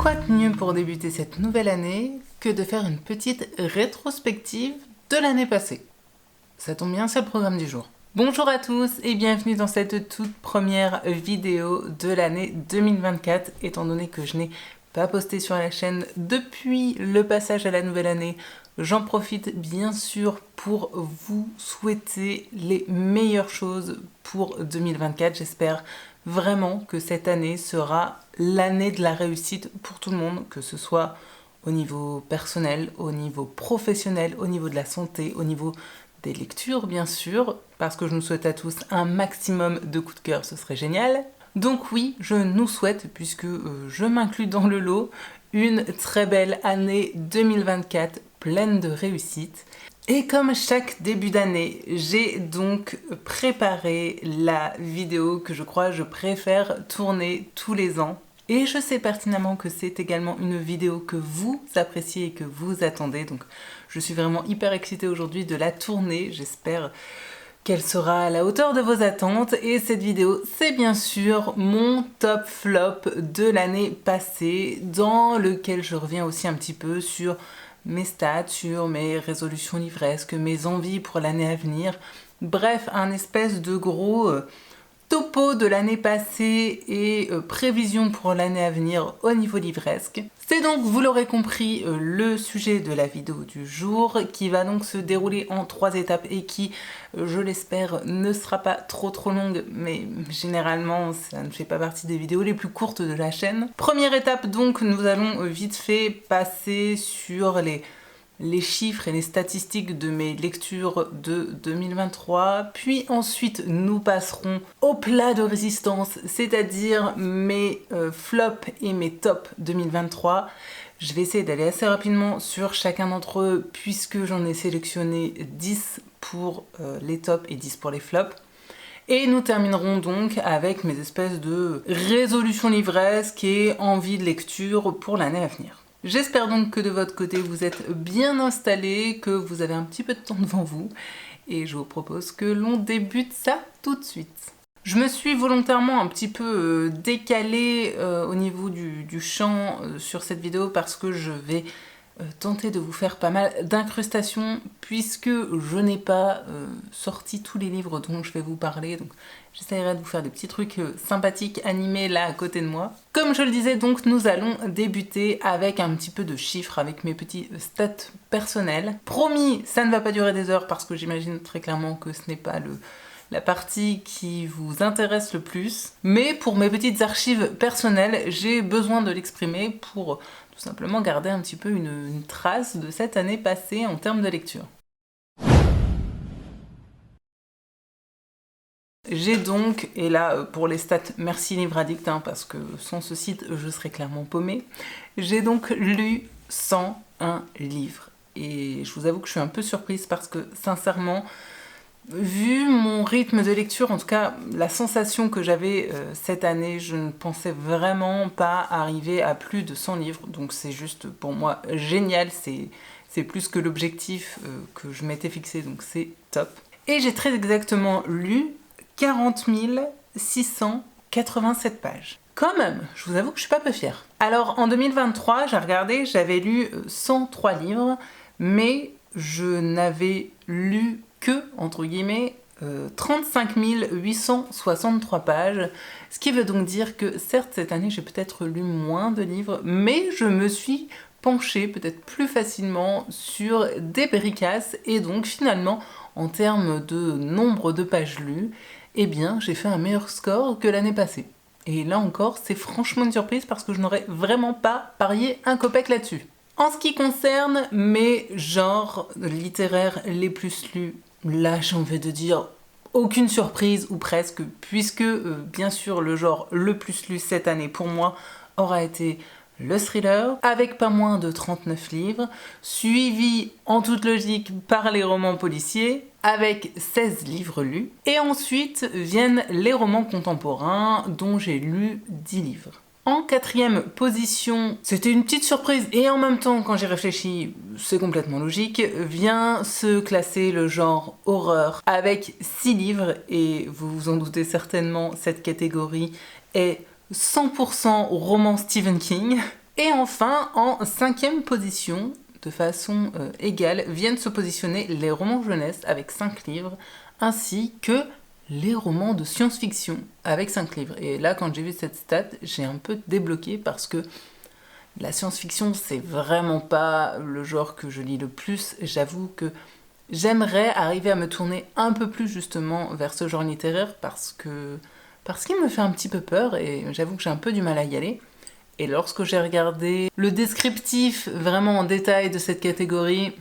Quoi de mieux pour débuter cette nouvelle année que de faire une petite rétrospective de l'année passée? Ça tombe bien, c'est le programme du jour. Bonjour à tous et bienvenue dans cette toute première vidéo de l'année 2024. Étant donné que je n'ai pas posté sur la chaîne depuis le passage à la nouvelle année, j'en profite bien sûr pour vous souhaiter les meilleures choses pour 2024. J'espère vraiment que cette année sera l'année de la réussite pour tout le monde, que ce soit au niveau personnel, au niveau professionnel, au niveau de la santé, au niveau des lectures bien sûr, parce que je nous souhaite à tous un maximum de coups de cœur, ce serait génial. Donc oui, je nous souhaite, puisque je m'inclus dans le lot, une très belle année 2024 pleine de réussite. Et comme chaque début d'année, j'ai donc préparé la vidéo que je crois je préfère tourner tous les ans. Et je sais pertinemment que c'est également une vidéo que vous appréciez et que vous attendez. Donc je suis vraiment hyper excitée aujourd'hui de la tourner. J'espère qu'elle sera à la hauteur de vos attentes. Et cette vidéo, c'est bien sûr mon top flop de l'année passée, dans lequel je reviens aussi un petit peu sur mes stats, sur mes résolutions livresques, mes envies pour l'année à venir. Bref, un espèce de gros topo de l'année passée et prévision pour l'année à venir au niveau livresque. C'est donc, vous l'aurez compris, le sujet de la vidéo du jour, qui va donc se dérouler en 3 étapes et qui, je l'espère, ne sera pas trop longue, mais généralement ça ne fait pas partie des vidéos les plus courtes de la chaîne. Première étape donc, nous allons vite fait passer sur les chiffres et les statistiques de mes lectures de 2023, puis ensuite nous passerons au plat de résistance, c'est-à-dire mes flops et mes tops 2023. Je vais essayer d'aller assez rapidement sur chacun d'entre eux, puisque j'en ai sélectionné 10 pour les tops et 10 pour les flops. Et nous terminerons donc avec mes espèces de résolutions livresques et envies de lecture pour l'année à venir. J'espère donc que de votre côté vous êtes bien installés, que vous avez un petit peu de temps devant vous, et je vous propose que l'on débute ça tout de suite. Je me suis volontairement un petit peu décalée au niveau du champ sur cette vidéo, parce que je vais tenter de vous faire pas mal d'incrustations, puisque je n'ai pas sorti tous les livres dont je vais vous parler, donc j'essaierai de vous faire des petits trucs sympathiques animés là à côté de moi. Comme je le disais donc, nous allons débuter avec un petit peu de chiffres, avec mes petits stats personnels. Promis, ça ne va pas durer des heures, parce que j'imagine très clairement que ce n'est pas la partie qui vous intéresse le plus, mais pour mes petites archives personnelles, j'ai besoin de l'exprimer pour tout simplement garder un petit peu une trace de cette année passée en termes de lecture. J'ai donc, et là pour les stats, merci Livre Addict, parce que sans ce site je serais clairement paumée, j'ai donc lu 101 livres. Et je vous avoue que je suis un peu surprise, parce que sincèrement, vu mon rythme de lecture, en tout cas la sensation que j'avais cette année, je ne pensais vraiment pas arriver à plus de 100 livres. Donc c'est juste pour moi génial, c'est plus que l'objectif que je m'étais fixé, donc c'est top. Et j'ai très exactement lu 40 687 pages. Quand même, je vous avoue que je suis pas peu fière. Alors en 2023, j'ai regardé, j'avais lu 103 livres, mais je n'avais lu que, entre guillemets, 35 863 pages, ce qui veut donc dire que certes cette année j'ai peut-être lu moins de livres, mais je me suis penchée peut-être plus facilement sur des bricasses, et donc finalement en termes de nombre de pages lues, eh bien j'ai fait un meilleur score que l'année passée. Et là encore, c'est franchement une surprise, parce que je n'aurais vraiment pas parié un copec là-dessus. En ce qui concerne mes genres littéraires les plus lus, là j'ai envie de dire aucune surprise, ou presque, puisque bien sûr le genre le plus lu cette année pour moi aura été le thriller, avec pas moins de 39 livres, suivi en toute logique par les romans policiers, avec 16 livres lus, et ensuite viennent les romans contemporains, dont j'ai lu 10 livres. En 4e position, c'était une petite surprise, et en même temps, quand j'y réfléchis, c'est complètement logique, vient se classer le genre horreur, avec 6 livres, et vous vous en doutez certainement, cette catégorie est 100% roman Stephen King. Et enfin, en 5e position, de façon égale, viennent se positionner les romans jeunesse avec 5 livres, ainsi que les romans de science-fiction avec 5 livres. Et là, quand j'ai vu cette stat, j'ai un peu débloqué parce que la science-fiction, c'est vraiment pas le genre que je lis le plus. J'avoue que j'aimerais arriver à me tourner un peu plus justement vers ce genre littéraire parce qu'il me fait un petit peu peur et j'avoue que j'ai un peu du mal à y aller. Et lorsque j'ai regardé le descriptif vraiment en détail de cette catégorie,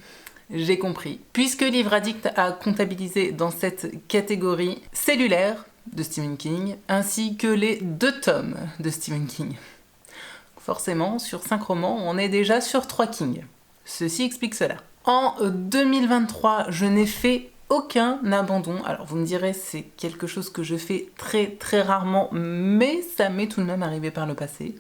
j'ai compris. Puisque Livre Addict a comptabilisé dans cette catégorie Cellulaire de Stephen King, ainsi que les 2 tomes de Stephen King. Forcément, sur 5 romans, on est déjà sur 3 King. Ceci explique cela. En 2023, je n'ai fait aucun abandon. Alors vous me direz, c'est quelque chose que je fais très très rarement, mais ça m'est tout de même arrivé par le passé.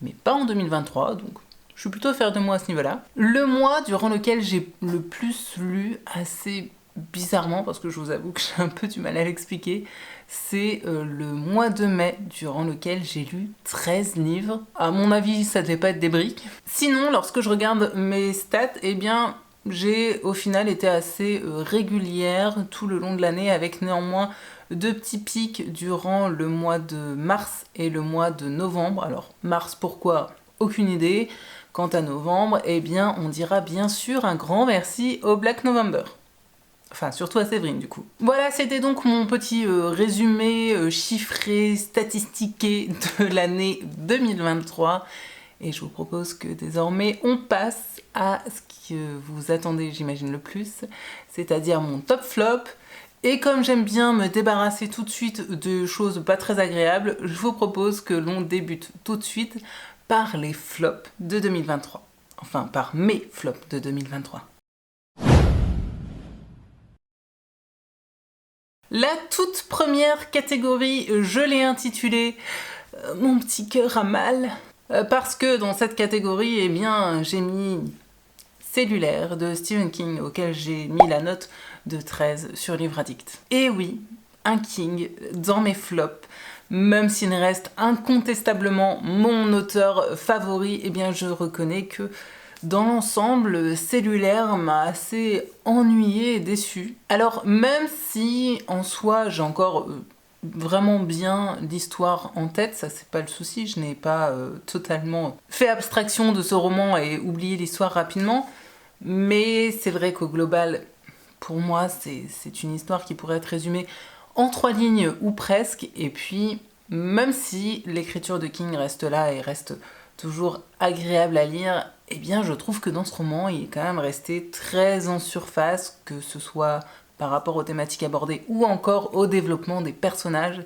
Mais pas en 2023, donc je suis plutôt fière de moi à ce niveau-là. Le mois durant lequel j'ai le plus lu, assez bizarrement, parce que je vous avoue que j'ai un peu du mal à l'expliquer, c'est le mois de mai, durant lequel j'ai lu 13 livres. À mon avis, ça devait pas être des briques. Sinon, lorsque je regarde mes stats, eh bien, j'ai au final été assez régulière tout le long de l'année, avec néanmoins 2 petits pics durant le mois de mars et le mois de novembre. Alors, mars, pourquoi? Aucune idée. Quant à novembre, eh bien, on dira bien sûr un grand merci au Black November. Enfin, surtout à Séverine, du coup. Voilà, c'était donc mon petit résumé chiffré, statistiqué de l'année 2023. Et je vous propose que désormais, on passe à ce que vous attendez, j'imagine, le plus, c'est-à-dire mon top flop. Et comme j'aime bien me débarrasser tout de suite de choses pas très agréables, je vous propose que l'on débute tout de suite par les flops de 2023. Enfin, par mes flops de 2023. La toute première catégorie, je l'ai intitulée « Mon petit cœur a mal ». Parce que dans cette catégorie, eh bien, j'ai mis Cellulaire de Stephen King, auquel j'ai mis la note de 13 sur Livre Addict. Et oui, un King dans mes flops, même s'il reste incontestablement mon auteur favori, eh bien je reconnais que dans l'ensemble, Cellulaire m'a assez ennuyée et déçue. Alors même si en soi j'ai encore vraiment bien l'histoire en tête, ça c'est pas le souci, je n'ai pas totalement fait abstraction de ce roman et oublié l'histoire rapidement, mais c'est vrai qu'au global, pour moi, c'est une histoire qui pourrait être résumée en 3 lignes ou presque, et puis même si l'écriture de King reste là et reste toujours agréable à lire, eh bien je trouve que dans ce roman, il est quand même resté très en surface, que ce soit par rapport aux thématiques abordées ou encore au développement des personnages,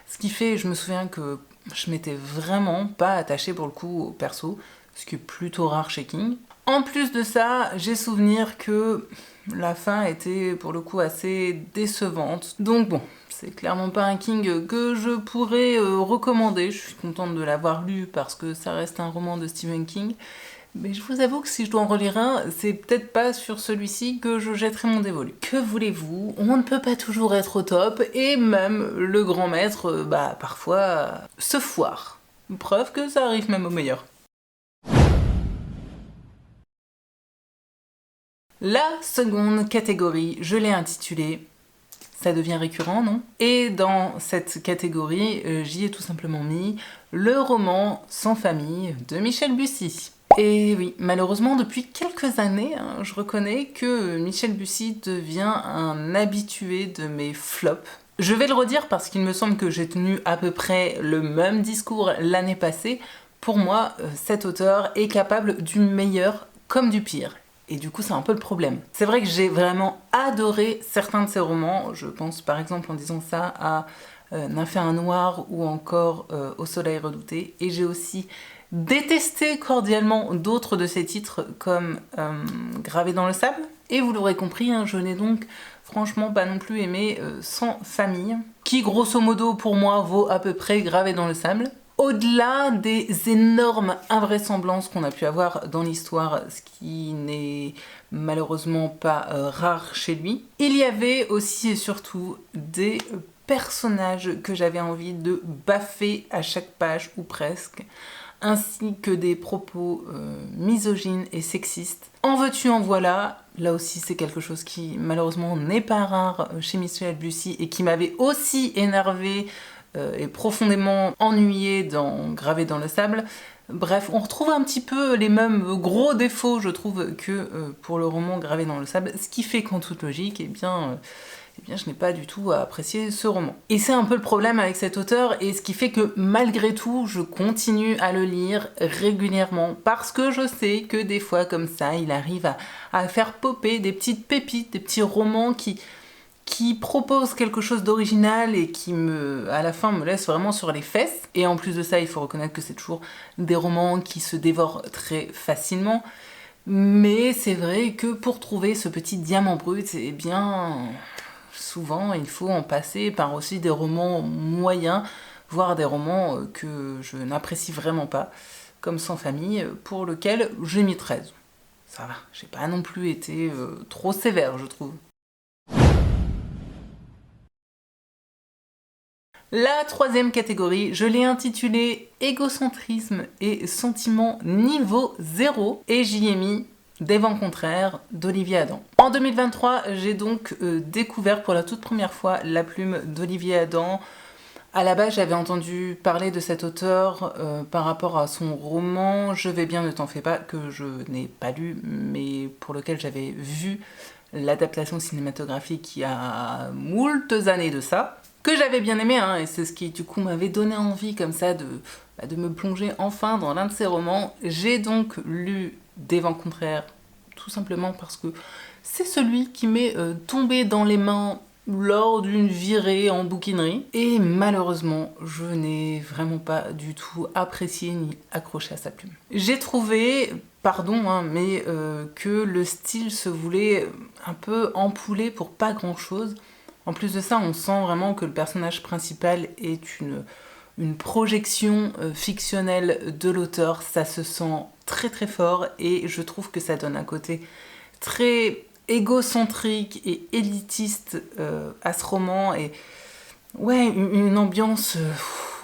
ce qui fait, je me souviens que je m'étais vraiment pas attachée pour le coup au perso, ce qui est plutôt rare chez King. En plus de ça, j'ai souvenir que la fin était pour le coup assez décevante. Donc bon, c'est clairement pas un King que je pourrais recommander. Je suis contente de l'avoir lu parce que ça reste un roman de Stephen King. Mais je vous avoue que si je dois en relire un, c'est peut-être pas sur celui-ci que je jetterai mon dévolu. Que voulez-vous? On ne peut pas toujours être au top, et même le grand maître, parfois, se foire. Preuve que ça arrive même au meilleur. La seconde catégorie, je l'ai intitulée « Ça devient récurrent, non ?» Et dans cette catégorie, j'y ai tout simplement mis le roman Sans famille de Michel Bussy. Et oui, malheureusement, depuis quelques années, je reconnais que Michel Bussy devient un habitué de mes flops. Je vais le redire parce qu'il me semble que j'ai tenu à peu près le même discours l'année passée. Pour moi, cet auteur est capable du meilleur comme du pire. Et du coup, c'est un peu le problème. C'est vrai que j'ai vraiment adoré certains de ses romans. Je pense par exemple en disant ça à Nymphéa Noir ou encore Au soleil redouté. Et j'ai aussi détesté cordialement d'autres de ses titres comme Gravé dans le sable. Et vous l'aurez compris, je n'ai donc franchement pas non plus aimé Sans famille, qui grosso modo pour moi vaut à peu près Gravé dans le sable. Au-delà des énormes invraisemblances qu'on a pu avoir dans l'histoire, ce qui n'est malheureusement pas rare chez lui, il y avait aussi et surtout des personnages que j'avais envie de baffer à chaque page ou presque, ainsi que des propos misogynes et sexistes. En veux-tu, en voilà. Là aussi, c'est quelque chose qui, malheureusement, n'est pas rare chez Michel Bussy et qui m'avait aussi énervé et profondément ennuyé Gravé dans le sable. Bref, on retrouve un petit peu les mêmes gros défauts, je trouve, que pour le roman Gravé dans le sable, ce qui fait qu'en toute logique, eh bien, je n'ai pas du tout apprécié ce roman. Et c'est un peu le problème avec cet auteur, et ce qui fait que malgré tout, je continue à le lire régulièrement, parce que je sais que des fois, comme ça, il arrive à faire popper des petites pépites, des petits romans qui proposent quelque chose d'original et qui, à la fin, me laissent vraiment sur les fesses. Et en plus de ça, il faut reconnaître que c'est toujours des romans qui se dévorent très facilement. Mais c'est vrai que pour trouver ce petit diamant brut, eh bien, souvent, il faut en passer par aussi des romans moyens, voire des romans que je n'apprécie vraiment pas, comme Sans famille, pour lequel j'ai mis 13. Ça va, j'ai pas non plus été trop sévère, je trouve. La troisième catégorie, je l'ai intitulée Égocentrisme et sentiments niveau 0 et j'y ai mis Des vents contraires d'Olivier Adam. En 2023, j'ai donc découvert pour la toute première fois la plume d'Olivier Adam. À la base, j'avais entendu parler de cet auteur par rapport à son roman Je vais bien, ne t'en fais pas, que je n'ai pas lu, mais pour lequel j'avais vu l'adaptation cinématographique il y a moultes années de ça, que j'avais bien aimé, hein, et c'est ce qui du coup m'avait donné envie comme ça de me plonger enfin dans l'un de ses romans. J'ai donc lu Des vents contraires, tout simplement parce que c'est celui qui m'est tombé dans les mains lors d'une virée en bouquinerie. Et malheureusement, je n'ai vraiment pas du tout apprécié ni accroché à sa plume. J'ai trouvé, pardon, hein, mais que le style se voulait un peu empoulé pour pas grand-chose. En plus de ça, on sent vraiment que le personnage principal est une projection fictionnelle de l'auteur. Ça se sent très très fort et je trouve que ça donne un côté très égocentrique et élitiste à ce roman, et ouais, une ambiance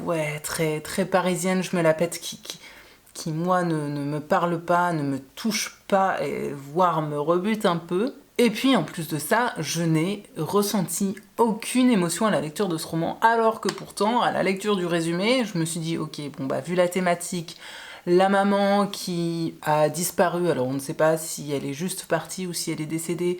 ouais, très, très parisienne, je me la pète, qui moi ne me parle pas, ne me touche pas, et voire me rebute un peu. Et puis en plus de ça, je n'ai ressenti aucune émotion à la lecture de ce roman, alors que pourtant, à la lecture du résumé, je me suis dit, ok, bon bah vu la thématique, la maman qui a disparu, alors on ne sait pas si elle est juste partie ou si elle est décédée,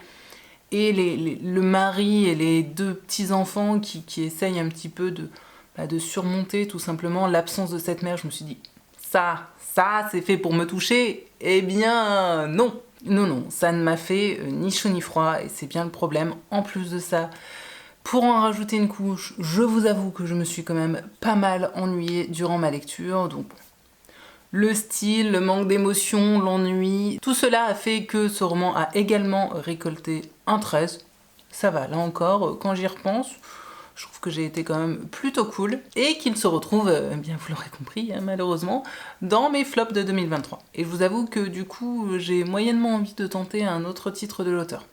et le mari et les deux petits-enfants qui essayent un petit peu de surmonter tout simplement l'absence de cette mère, je me suis dit, ça c'est fait pour me toucher. Eh bien non, ça ne m'a fait ni chaud ni froid, et c'est bien le problème. En plus de ça, pour en rajouter une couche, je vous avoue que je me suis quand même pas mal ennuyée durant ma lecture, donc le style, le manque d'émotion, l'ennui, tout cela a fait que ce roman a également récolté un 13. Ça va, là encore, quand j'y repense, je trouve que j'ai été quand même plutôt cool, et qu'il se retrouve, bien vous l'aurez compris, hein, malheureusement, dans mes flops de 2023. Et je vous avoue que du coup, j'ai moyennement envie de tenter un autre titre de l'auteur.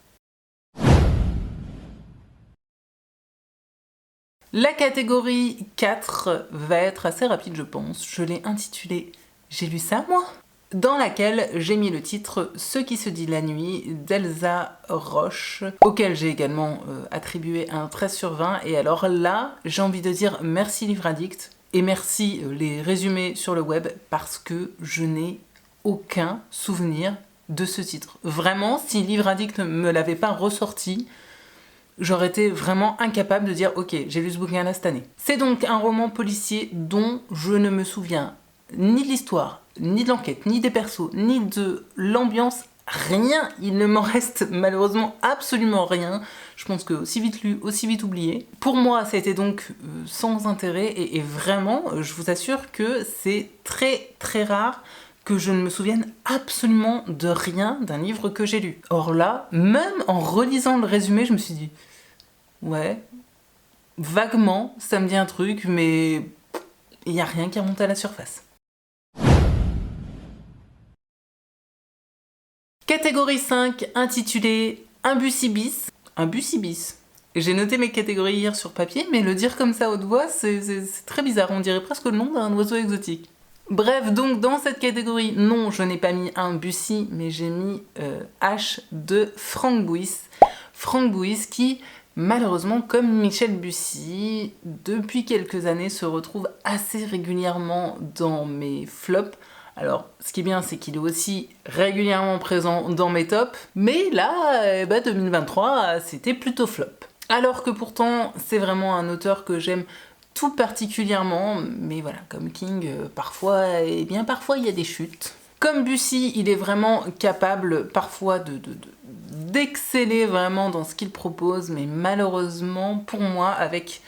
La catégorie 4 va être assez rapide, je pense. Je l'ai intitulée J'ai lu ça, moi ? Dans laquelle j'ai mis le titre Ce qui se dit la nuit d'Elsa Roche, auquel j'ai également attribué un 13 sur 20. Et alors là, j'ai envie de dire merci Livre Addict et merci les résumés sur le web, parce que je n'ai aucun souvenir de ce titre. Vraiment, si Livre Addict ne me l'avait pas ressorti, j'aurais été vraiment incapable de dire ok, j'ai lu ce bouquin-là cette année. C'est donc un roman policier dont je ne me souviens ni de l'histoire, ni de l'enquête, ni des persos, ni de l'ambiance, rien. Il ne m'en reste malheureusement absolument rien. Je pense que aussi vite lu, aussi vite oublié. Pour moi, ça a été donc sans intérêt, et vraiment, je vous assure que c'est très très rare que je ne me souvienne absolument de rien d'un livre que j'ai lu. Or là, même en relisant le résumé, je me suis dit ouais, vaguement, ça me dit un truc, mais il n'y a rien qui remonte à la surface. Catégorie 5, intitulée Un Bussy bis. Un Bussy bis. J'ai noté mes catégories hier sur papier, mais le dire comme ça à haute voix, c'est très bizarre. On dirait presque le nom d'un oiseau exotique. Bref, donc dans cette catégorie, non, je n'ai pas mis un Bussy, mais j'ai mis H de Franck Bouis. Franck Bouis qui, malheureusement, comme Michel Bussy, depuis quelques années se retrouve assez régulièrement dans mes flops. Alors, ce qui est bien, c'est qu'il est aussi régulièrement présent dans mes tops, mais là, 2023, c'était plutôt flop. Alors que pourtant, c'est vraiment un auteur que j'aime tout particulièrement, mais voilà, comme King, parfois il y a des chutes. Comme Bussy, il est vraiment capable parfois d'exceller vraiment dans ce qu'il propose, mais malheureusement pour moi, avec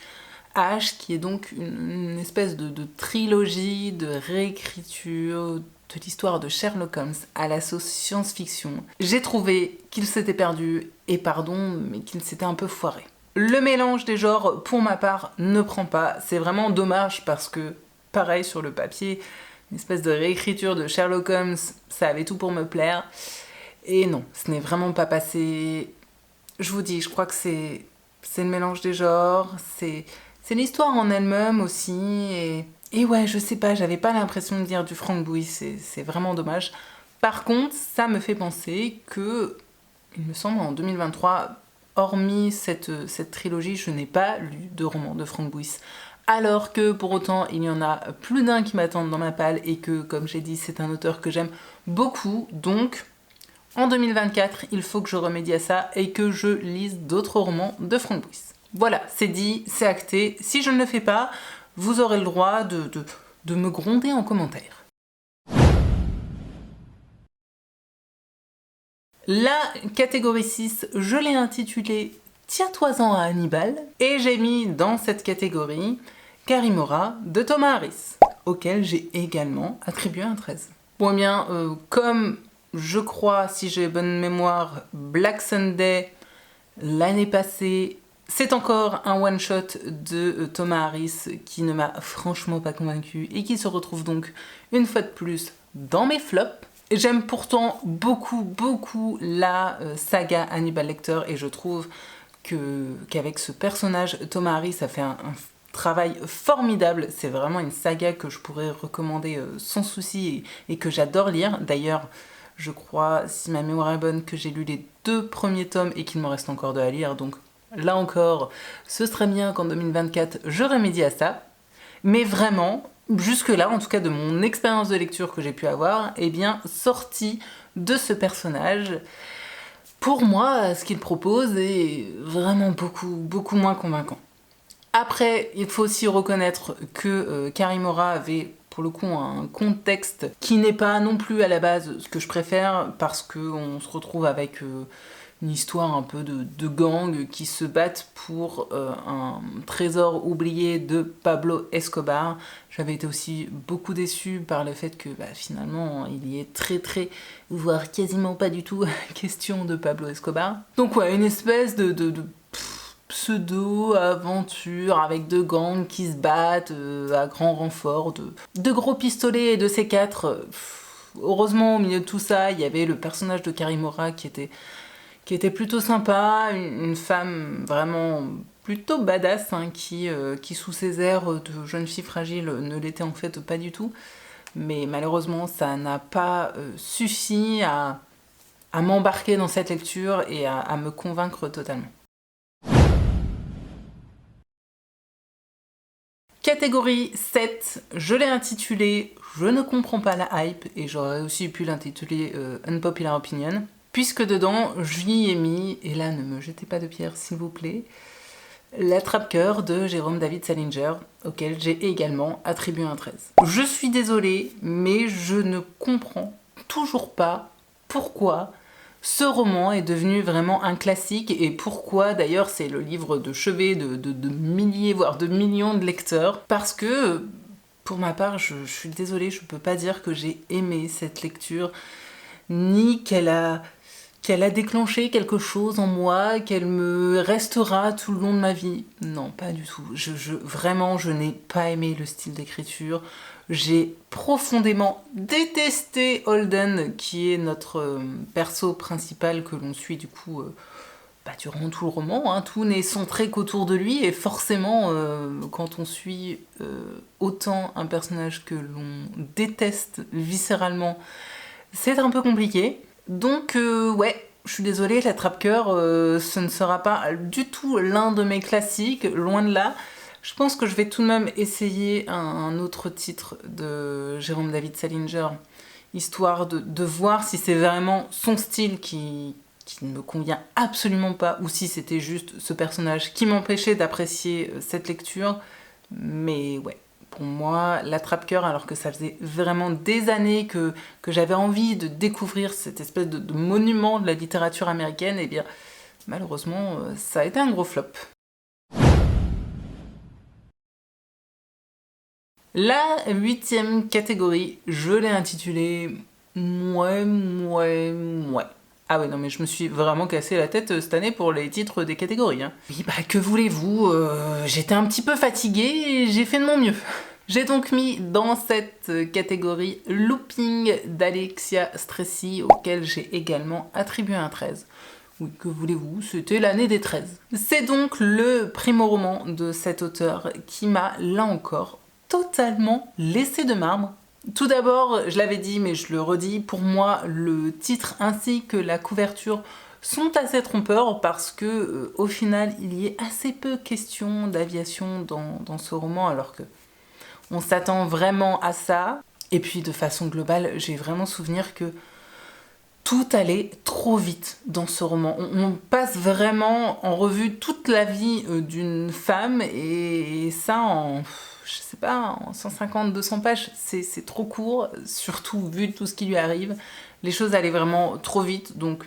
H, qui est donc une espèce de trilogie, de réécriture de l'histoire de Sherlock Holmes à la sauce science-fiction, j'ai trouvé qu'il s'était perdu, et pardon, mais qu'il s'était un peu foiré. Le mélange des genres, pour ma part, ne prend pas. C'est vraiment dommage parce que, pareil sur le papier, une espèce de réécriture de Sherlock Holmes, ça avait tout pour me plaire. Et non, ce n'est vraiment pas passé. Je vous dis, je crois que c'est le mélange des genres, c'est l'histoire en elle-même aussi. Et ouais, je sais pas, j'avais pas l'impression de lire du Franck Bouis, c'est vraiment dommage. Par contre, ça me fait penser que, il me semble, en 2023, hormis cette trilogie, je n'ai pas lu de roman de Franck Bouis. Alors que pour autant, il y en a plus d'un qui m'attendent dans ma palle et que, comme j'ai dit, c'est un auteur que j'aime beaucoup. Donc, en 2024, il faut que je remédie à ça et que je lise d'autres romans de Franck Bouis. Voilà, c'est dit, c'est acté. Si je ne le fais pas, vous aurez le droit de me gronder en commentaire. La catégorie 6, je l'ai intitulée « Tiens-toi-en à Hannibal » et j'ai mis dans cette catégorie Karimora de Thomas Harris, auquel j'ai également attribué un 13. Bon, eh bien, comme je crois, si j'ai bonne mémoire, Black Sunday l'année passée, c'est encore un one-shot de Thomas Harris qui ne m'a franchement pas convaincu et qui se retrouve donc une fois de plus dans mes flops. J'aime pourtant beaucoup la saga Hannibal Lecter et je trouve qu'avec ce personnage, Thomas Harris a fait un travail formidable. C'est vraiment une saga que je pourrais recommander sans souci et que j'adore lire. D'ailleurs, je crois, si ma mémoire est bonne, que j'ai lu les 2 premiers tomes et qu'il me reste encore 2 à lire. Donc là encore, ce serait bien qu'en 2024, je remédie à ça. Mais vraiment, jusque-là, en tout cas de mon expérience de lecture que j'ai pu avoir, eh bien, sorti de ce personnage, pour moi, ce qu'il propose est vraiment beaucoup moins convaincant. Après, il faut aussi reconnaître que Karimora avait pour le coup un contexte qui n'est pas non plus à la base ce que je préfère, parce qu'on se retrouve avec une histoire un peu de gangs qui se battent pour un trésor oublié de Pablo Escobar. J'avais été aussi beaucoup déçue par le fait que finalement il y est très, voire quasiment pas du tout question de Pablo Escobar. Donc ouais, une espèce de pseudo-aventure avec 2 gangs qui se battent à grand renfort de gros pistolets et de C4. Heureusement, au milieu de tout ça, il y avait le personnage de Karimora qui était plutôt sympa, une femme vraiment plutôt badass, hein, qui sous ses airs de jeune fille fragile ne l'était en fait pas du tout. Mais malheureusement, ça n'a pas suffi à m'embarquer dans cette lecture et à me convaincre totalement. Catégorie 7, je l'ai intitulée « Je ne comprends pas la hype » et j'aurais aussi pu l'intituler « Unpopular Opinion », puisque dedans, je lui ai mis, et là ne me jetez pas de pierre s'il vous plaît, L'attrape-cœur de Jérôme David Salinger, auquel j'ai également attribué un 13. Je suis désolée, mais je ne comprends toujours pas pourquoi ce roman est devenu vraiment un classique et pourquoi d'ailleurs c'est le livre de chevet de milliers voire de millions de lecteurs, parce que pour ma part je suis désolée, je peux pas dire que j'ai aimé cette lecture ni qu'elle a déclenché quelque chose en moi, qu'elle me restera tout le long de ma vie. Non, pas du tout. Vraiment, je n'ai pas aimé le style d'écriture. J'ai profondément détesté Holden, qui est notre perso principal que l'on suit du coup durant tout le roman, hein, tout n'est centré qu'autour de lui, et forcément, quand on suit autant un personnage que l'on déteste viscéralement, c'est un peu compliqué. Donc ouais, je suis désolée, l'attrape-cœur, ce ne sera pas du tout l'un de mes classiques, loin de là. Je pense que je vais tout de même essayer un autre titre de Jérôme David Salinger, histoire de voir si c'est vraiment son style qui ne me convient absolument pas, ou si c'était juste ce personnage qui m'empêchait d'apprécier cette lecture. Mais ouais, pour moi, l'attrape-cœur, alors que ça faisait vraiment des années que j'avais envie de découvrir cette espèce de monument de la littérature américaine, et bien malheureusement, ça a été un gros flop. La 8e catégorie, je l'ai intitulée Mouais. Ah ouais, non mais je me suis vraiment cassé la tête cette année pour les titres des catégories. Hein. Oui, bah que voulez-vous, j'étais un petit peu fatiguée et j'ai fait de mon mieux. J'ai donc mis dans cette catégorie Looping d'Alexia Stressy, auquel j'ai également attribué un 13. Oui, que voulez-vous, c'était l'année des 13. C'est donc le primo-roman de cet auteur qui m'a, là encore, totalement laissé de marbre. Tout d'abord, je l'avais dit, mais je le redis, pour moi, le titre ainsi que la couverture sont assez trompeurs parce que, au final, il y est assez peu question d'aviation dans ce roman, alors que on s'attend vraiment à ça. Et puis, de façon globale, j'ai vraiment souvenir que tout allait trop vite dans ce roman. On passe vraiment en revue toute la vie d'une femme, et ça en, je sais pas, en 150-200 pages, c'est trop court, surtout vu tout ce qui lui arrive. Les choses allaient vraiment trop vite, donc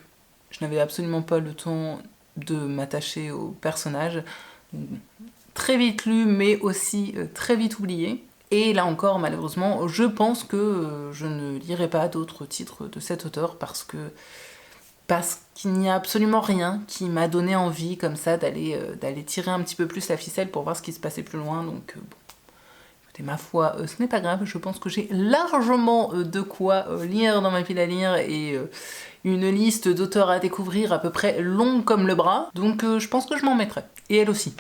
je n'avais absolument pas le temps de m'attacher au personnage. Très vite lu, mais aussi très vite oublié. Et là encore, malheureusement, je pense que je ne lirai pas d'autres titres de cet auteur parce qu'il n'y a absolument rien qui m'a donné envie comme ça d'aller tirer un petit peu plus la ficelle pour voir ce qui se passait plus loin. Donc bon, écoutez, ma foi, ce n'est pas grave, je pense que j'ai largement de quoi lire dans ma pile à lire, et une liste d'auteurs à découvrir à peu près longue comme le bras, donc je pense que je m'en mettrai. Et elle aussi.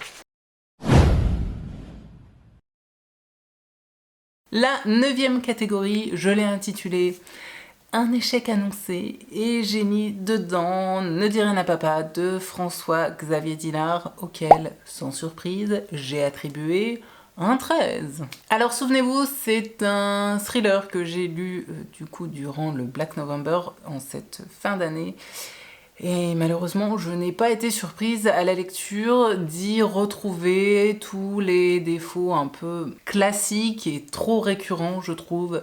La 9e catégorie, je l'ai intitulée Un échec annoncé, et j'ai mis dedans Ne dis rien à papa de François-Xavier Dillard, auquel, sans surprise, j'ai attribué un 13. Alors souvenez-vous, c'est un thriller que j'ai lu du coup durant le Black November en cette fin d'année. Et malheureusement, je n'ai pas été surprise à la lecture d'y retrouver tous les défauts un peu classiques et trop récurrents, je trouve,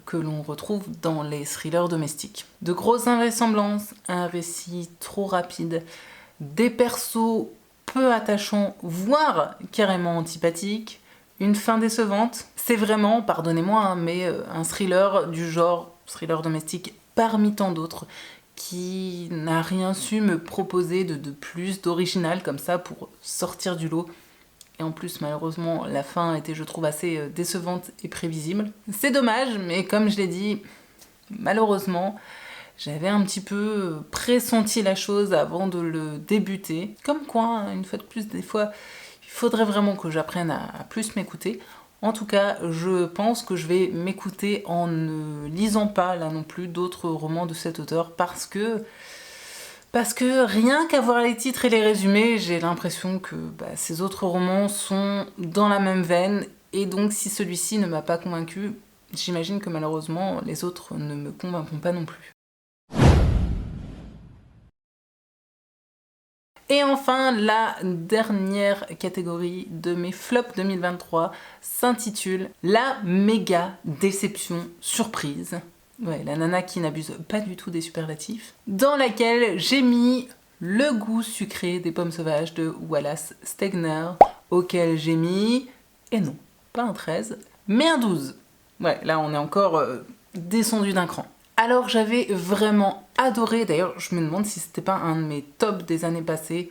que l'on retrouve dans les thrillers domestiques. De grosses invraisemblances, un récit trop rapide, des persos peu attachants, voire carrément antipathiques, une fin décevante. C'est vraiment, pardonnez-moi, hein, mais un thriller du genre thriller domestique parmi tant d'autres, qui n'a rien su me proposer de plus d'original comme ça pour sortir du lot. Et en plus, malheureusement, la fin était, je trouve, assez décevante et prévisible. C'est dommage, mais comme je l'ai dit, malheureusement, j'avais un petit peu pressenti la chose avant de le débuter. Comme quoi, hein, une fois de plus, des fois, il faudrait vraiment que j'apprenne à plus m'écouter. En tout cas, je pense que je vais m'écouter en ne lisant pas, là non plus, d'autres romans de cet auteur, parce que rien qu'à voir les titres et les résumés, j'ai l'impression que ces autres romans sont dans la même veine, et donc si celui-ci ne m'a pas convaincue, j'imagine que malheureusement les autres ne me convaincront pas non plus. Et enfin, la dernière catégorie de mes flops 2023 s'intitule La méga déception surprise. Ouais, la nana qui n'abuse pas du tout des superlatifs. Dans laquelle j'ai mis Le goût sucré des pommes sauvages de Wallace Stegner, auquel j'ai mis, et non, pas un 13, mais un 12. Ouais, là on est encore descendu d'un cran. Alors j'avais vraiment adoré, d'ailleurs je me demande si c'était pas un de mes tops des années passées,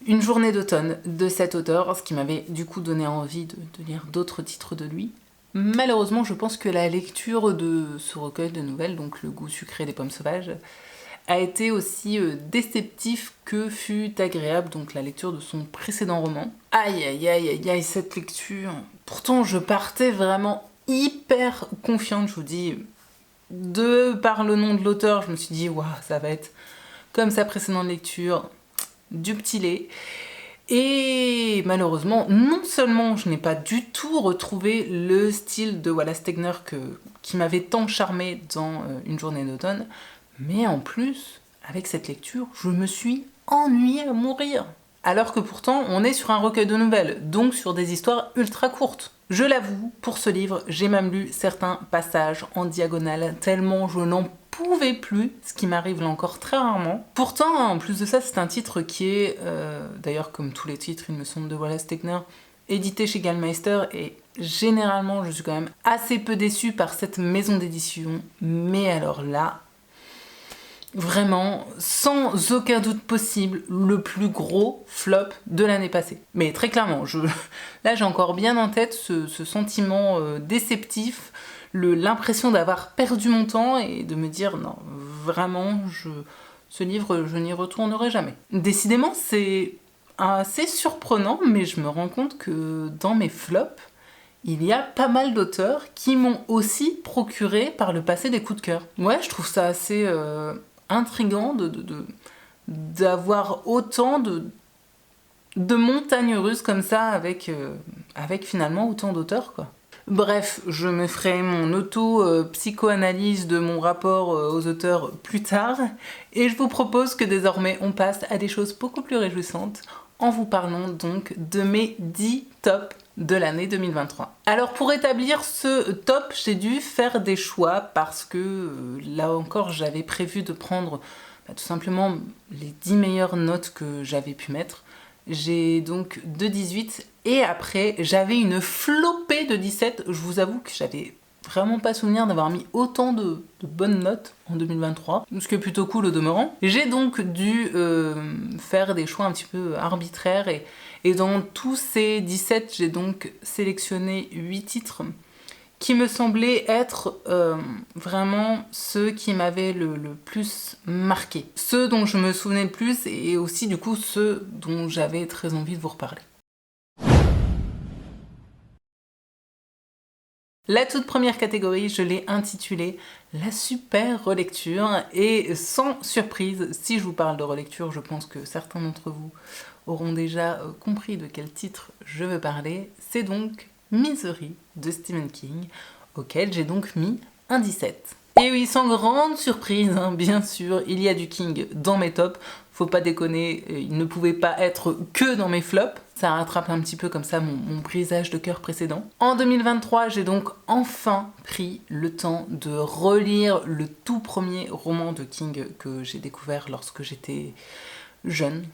Une journée d'automne de cet auteur, ce qui m'avait du coup donné envie de lire d'autres titres de lui. Malheureusement, je pense que la lecture de ce recueil de nouvelles, donc Le goût sucré des pommes sauvages, a été aussi déceptif que fut agréable, donc la lecture de son précédent roman. Aïe aïe aïe aïe aïe, cette lecture. Pourtant je partais vraiment hyper confiante, je vous dis, par le nom de l'auteur, je me suis dit waouh, ça va être comme sa précédente lecture, du petit lait. Et malheureusement, non seulement je n'ai pas du tout retrouvé le style de Wallace Stegner qui m'avait tant charmé dans Une journée d'automne, mais en plus, avec cette lecture, je me suis ennuyée à mourir. Alors que pourtant, on est sur un recueil de nouvelles, donc sur des histoires ultra courtes. Je l'avoue, pour ce livre, j'ai même lu certains passages en diagonale, tellement je n'en pouvais plus, ce qui m'arrive là encore très rarement. Pourtant, en plus de ça, c'est un titre qui est, d'ailleurs comme tous les titres, il me semble, de Wallace Stegner, édité chez Gallmeister, et généralement, je suis quand même assez peu déçue par cette maison d'édition, mais alors là, vraiment, sans aucun doute possible, le plus gros flop de l'année passée. Mais très clairement, là j'ai encore bien en tête ce sentiment déceptif, l'impression d'avoir perdu mon temps et de me dire non, vraiment, ce livre, je n'y retournerai jamais. Décidément, c'est assez surprenant, mais je me rends compte que dans mes flops, il y a pas mal d'auteurs qui m'ont aussi procuré par le passé des coups de cœur. Ouais, je trouve ça assez intriguant d'avoir autant de montagnes russes comme ça avec finalement autant d'auteurs, quoi. Bref, je me ferai mon auto-psychoanalyse de mon rapport aux auteurs plus tard, et je vous propose que désormais on passe à des choses beaucoup plus réjouissantes en vous parlant donc de mes 10 tops de l'année 2023. Alors pour établir ce top, j'ai dû faire des choix parce que là encore j'avais prévu de prendre tout simplement les 10 meilleures notes que j'avais pu mettre. J'ai donc de 18 et après j'avais une flopée de 17. Je vous avoue que j'avais vraiment pas souvenir d'avoir mis autant de bonnes notes en 2023, ce qui est plutôt cool au demeurant. J'ai donc dû faire des choix un petit peu arbitraires et dans tous ces 17, j'ai donc sélectionné 8 titres qui me semblaient être vraiment ceux qui m'avaient le plus marqué. Ceux dont je me souvenais le plus et aussi du coup ceux dont j'avais très envie de vous reparler. La toute première catégorie, je l'ai intitulée la super relecture, et sans surprise, si je vous parle de relecture, je pense que certains d'entre vous auront déjà compris de quel titre je veux parler. C'est donc Misery de Stephen King, auquel j'ai donc mis un 17. Et oui, sans grande surprise, hein, bien sûr, il y a du King dans mes tops. Faut pas déconner, il ne pouvait pas être que dans mes flops. Ça rattrape un petit peu comme ça mon brisage de cœur précédent. En 2023, j'ai donc enfin pris le temps de relire le tout premier roman de King que j'ai découvert lorsque j'étais jeune,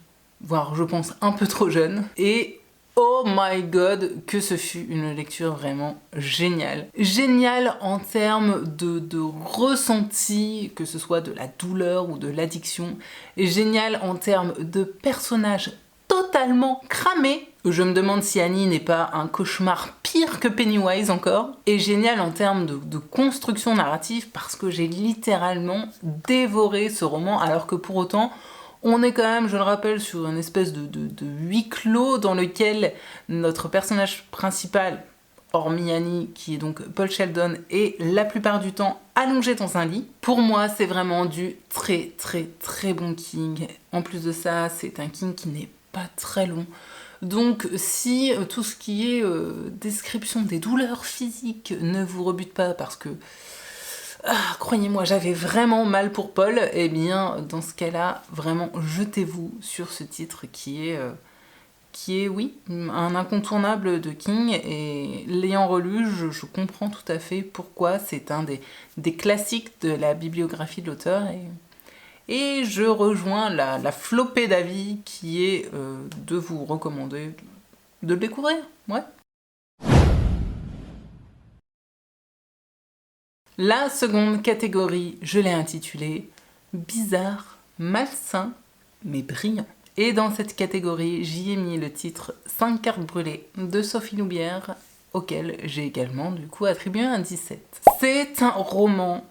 voire je pense un peu trop jeune. Et oh my god, que ce fut une lecture vraiment géniale. Géniale en termes de ressenti, que ce soit de la douleur ou de l'addiction. Et géniale en termes de personnages totalement cramés. Je me demande si Annie n'est pas un cauchemar pire que Pennywise encore. Et génial en termes de construction narrative parce que j'ai littéralement dévoré ce roman alors que pour autant on est quand même, je le rappelle, sur une espèce de huis clos dans lequel notre personnage principal, hormis Annie, qui est donc Paul Sheldon, est la plupart du temps allongé dans un lit. Pour moi, c'est vraiment du très très très bon King. En plus de ça, c'est un King qui n'est pas très long. Donc si tout ce qui est description des douleurs physiques ne vous rebute pas parce que croyez-moi, j'avais vraiment mal pour Paul, et bien dans ce cas-là, vraiment jetez-vous sur ce titre qui est oui, un incontournable de King, et l'ayant relu, je comprends tout à fait pourquoi c'est un des classiques de la bibliographie de l'auteur, et je rejoins la flopée d'avis qui est de vous recommander de le découvrir, ouais. La seconde catégorie, je l'ai intitulée « Bizarre, malsain, mais brillant ». Et dans cette catégorie, j'y ai mis le titre « 5 cartes brûlées » de Sophie Loubière, auquel j'ai également du coup attribué un 17. C'est un roman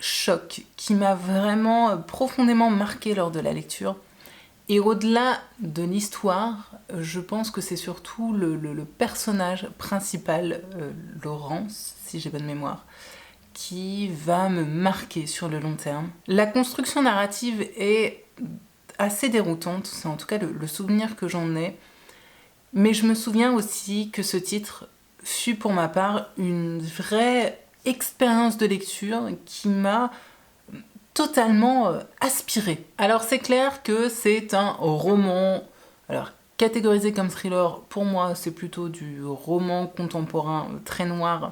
choc qui m'a vraiment profondément marqué lors de la lecture. Et au-delà de l'histoire, je pense que c'est surtout le personnage principal, Laurence, si j'ai bonne mémoire, qui va me marquer sur le long terme. La construction narrative est assez déroutante, c'est en tout cas le souvenir que j'en ai, mais je me souviens aussi que ce titre fut pour ma part une vraie expérience de lecture qui m'a totalement aspirée. Alors c'est clair que c'est un roman, alors catégorisé comme thriller, pour moi c'est plutôt du roman contemporain très noir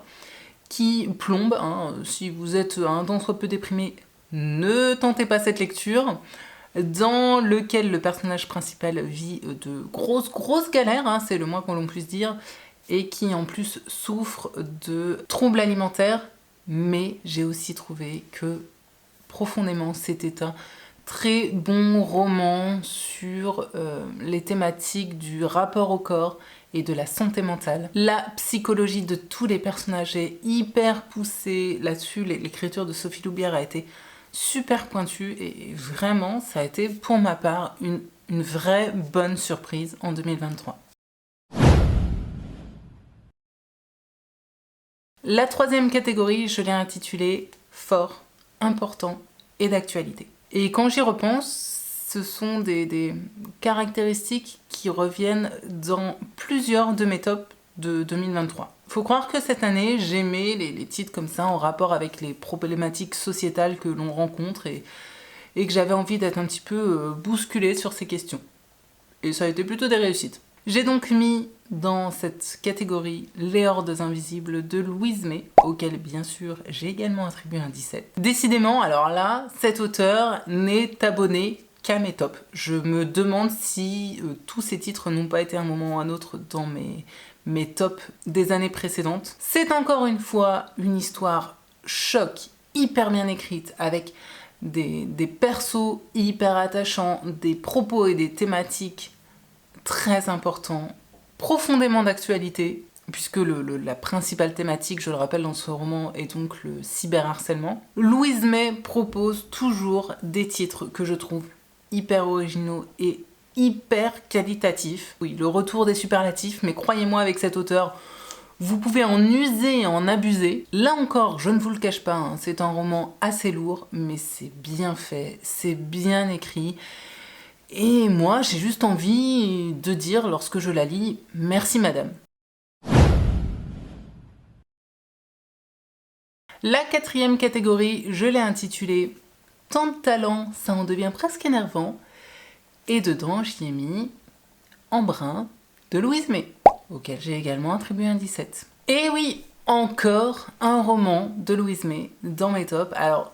qui plombe, hein. Si vous êtes un tant soit peu déprimé, ne tentez pas cette lecture, dans lequel le personnage principal vit de grosses galères, hein, c'est le moins qu'on puisse dire, et qui en plus souffre de troubles alimentaires, mais j'ai aussi trouvé que profondément c'était un très bon roman sur les thématiques du rapport au corps et de la santé mentale. La psychologie de tous les personnages est hyper poussée là-dessus, l'écriture de Sophie Loubière a été super pointue et vraiment ça a été pour ma part une vraie bonne surprise en 2023. La troisième catégorie, je l'ai intitulée Fort, important et d'actualité. Et quand j'y repense, ce sont des caractéristiques qui reviennent dans plusieurs de mes tops de 2023. Faut croire que cette année, j'aimais les titres comme ça en rapport avec les problématiques sociétales que l'on rencontre et que j'avais envie d'être un petit peu bousculée sur ces questions. Et ça a été plutôt des réussites. J'ai donc mis dans cette catégorie Les Hordes Invisibles de Louise May, auquel bien sûr j'ai également attribué un 17. Décidément, alors là, cet auteur n'est abonné qu'à mes tops. Je me demande si tous ces titres n'ont pas été à un moment ou à un autre dans mes tops des années précédentes. C'est encore une fois une histoire choc, hyper bien écrite, avec des persos hyper attachants, des propos et des thématiques très importants, profondément d'actualité, puisque la principale thématique, je le rappelle dans ce roman, est donc le cyberharcèlement. Louise May propose toujours des titres que je trouve hyper originaux et hyper qualitatifs. Oui, le retour des superlatifs, mais croyez-moi, avec cet auteur, vous pouvez en user et en abuser. Là encore, je ne vous le cache pas, hein, c'est un roman assez lourd, mais c'est bien fait, c'est bien écrit. Et moi, j'ai juste envie de dire, lorsque je la lis, merci madame. La quatrième catégorie, je l'ai intitulée Tant de talent, ça en devient presque énervant. Et dedans, j'y ai mis Embrun de Louise May, auquel j'ai également attribué un 17. Et oui, encore un roman de Louise May dans mes tops. Alors,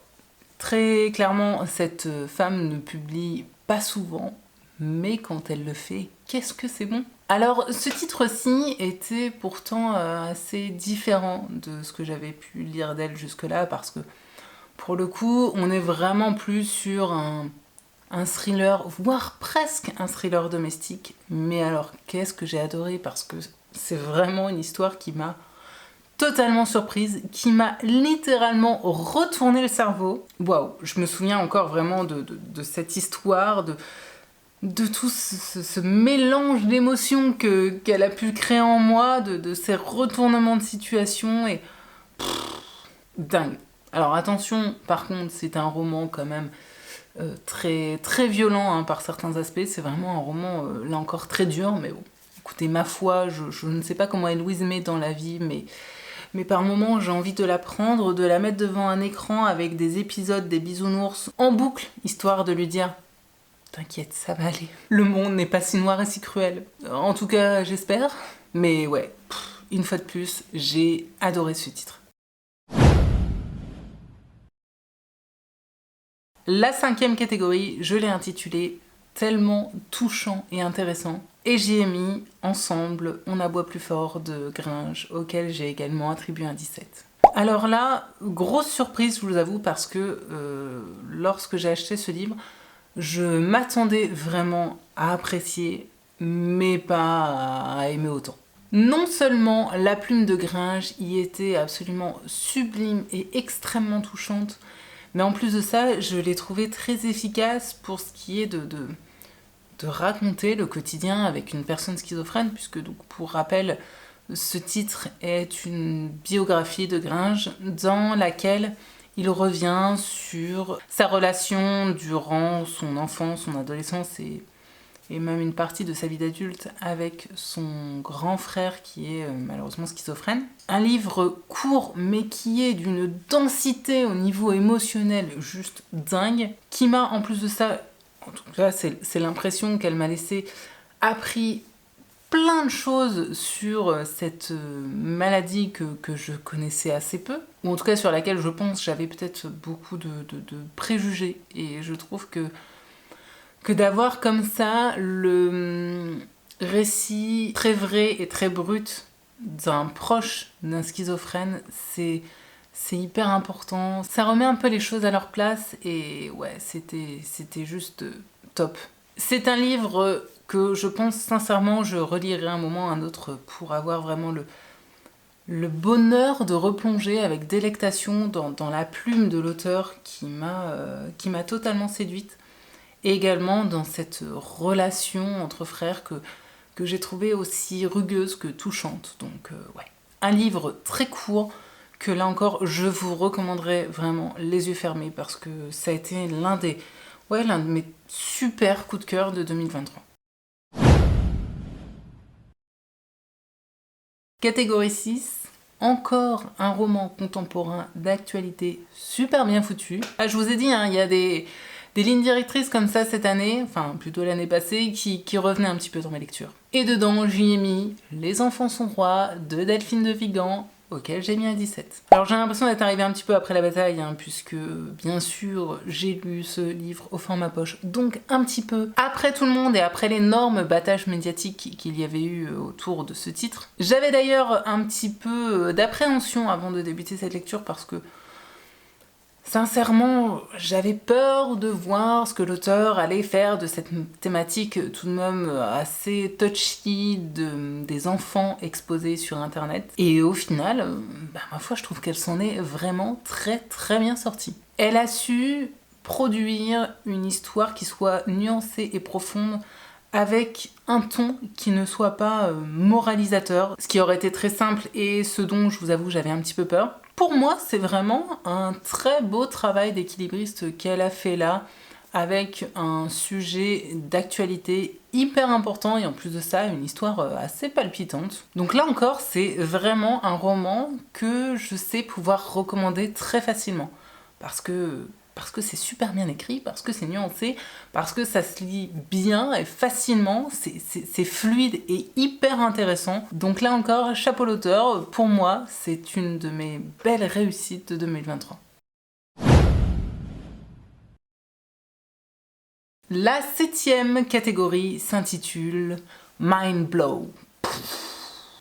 très clairement, cette femme ne publie pas souvent, mais quand elle le fait, qu'est-ce que c'est bon! Alors, ce titre-ci était pourtant assez différent de ce que j'avais pu lire d'elle jusque-là, parce que, pour le coup, on est vraiment plus sur un thriller, voire presque un thriller domestique. Mais alors, qu'est-ce que j'ai adoré, parce que c'est vraiment une histoire qui m'a totalement surprise, qui m'a littéralement retourné le cerveau. Waouh, je me souviens encore vraiment de cette histoire, de tout ce mélange d'émotions qu'elle a pu créer en moi, de ces retournements de situation, et dingue. Alors attention, par contre, c'est un roman quand même très, très violent hein, par certains aspects, c'est vraiment un roman, là encore, très dur, mais bon, écoutez, ma foi, je ne sais pas comment est Louise May dans la vie, mais par moments, j'ai envie de la prendre, de la mettre devant un écran avec des épisodes des bisounours en boucle, histoire de lui dire « T'inquiète, ça va aller. Le monde n'est pas si noir et si cruel. » En tout cas, j'espère. Mais ouais, une fois de plus, j'ai adoré ce titre. La cinquième catégorie, je l'ai intitulée « Tellement touchant et intéressant ». Et j'y ai mis « Ensemble, on aboie plus fort » de Gringe, auquel j'ai également attribué un 17. Alors là, grosse surprise, je vous avoue, parce que lorsque j'ai acheté ce livre, je m'attendais vraiment à apprécier, mais pas à aimer autant. Non seulement la plume de Gringe y était absolument sublime et extrêmement touchante, Mais en plus de ça, je l'ai trouvé très efficace pour ce qui est de raconter le quotidien avec une personne schizophrène, puisque donc pour rappel, ce titre est une biographie de Gringe dans laquelle il revient sur sa relation durant son enfance, son adolescence et même une partie de sa vie d'adulte avec son grand frère qui est malheureusement schizophrène. Un livre court mais qui est d'une densité au niveau émotionnel juste dingue, qui m'a en plus de ça, en tout cas c'est l'impression qu'elle m'a laissé, appris plein de choses sur cette maladie que je connaissais assez peu, ou en tout cas sur laquelle je pense j'avais peut-être beaucoup de préjugés, et je trouve que d'avoir comme ça le récit très vrai et très brut d'un proche d'un schizophrène, c'est hyper important. Ça remet un peu les choses à leur place et ouais, c'était juste top. C'est un livre que je pense sincèrement je relirai un moment ou un autre pour avoir vraiment le bonheur de replonger avec délectation dans la plume de l'auteur qui m'a totalement séduite. Et également dans cette relation entre frères que j'ai trouvée aussi rugueuse que touchante. Donc ouais, un livre très court que là encore je vous recommanderais vraiment les yeux fermés parce que ça a été l'un de mes super coups de cœur de 2023. Catégorie 6, encore un roman contemporain d'actualité super bien foutu. Ah, je vous ai dit, hein, il y a des lignes directrices comme ça cette année, enfin plutôt l'année passée, qui revenaient un petit peu dans mes lectures. Et dedans, j'y ai mis Les enfants sont rois de Delphine de Vigan, auquel j'ai mis un 17. Alors j'ai l'impression d'être arrivée un petit peu après la bataille, hein, puisque bien sûr j'ai lu ce livre au format poche, donc un petit peu après tout le monde et après l'énorme battage médiatique qu'il y avait eu autour de ce titre. J'avais d'ailleurs un petit peu d'appréhension avant de débuter cette lecture parce que sincèrement, j'avais peur de voir ce que l'auteur allait faire de cette thématique tout de même assez touchy des enfants exposés sur internet. Et au final, ma foi, je trouve qu'elle s'en est vraiment très très bien sortie. Elle a su produire une histoire qui soit nuancée et profonde avec un ton qui ne soit pas moralisateur, ce qui aurait été très simple et ce dont, je vous avoue, j'avais un petit peu peur. Pour moi, c'est vraiment un très beau travail d'équilibriste qu'elle a fait là, avec un sujet d'actualité hyper important et en plus de ça, une histoire assez palpitante. Donc là encore, c'est vraiment un roman que je sais pouvoir recommander très facilement, parce que c'est super bien écrit, parce que c'est nuancé, parce que ça se lit bien et facilement, c'est fluide et hyper intéressant. Donc là encore, chapeau l'auteur, pour moi, c'est une de mes belles réussites de 2023. La 7e catégorie s'intitule Mind Blow.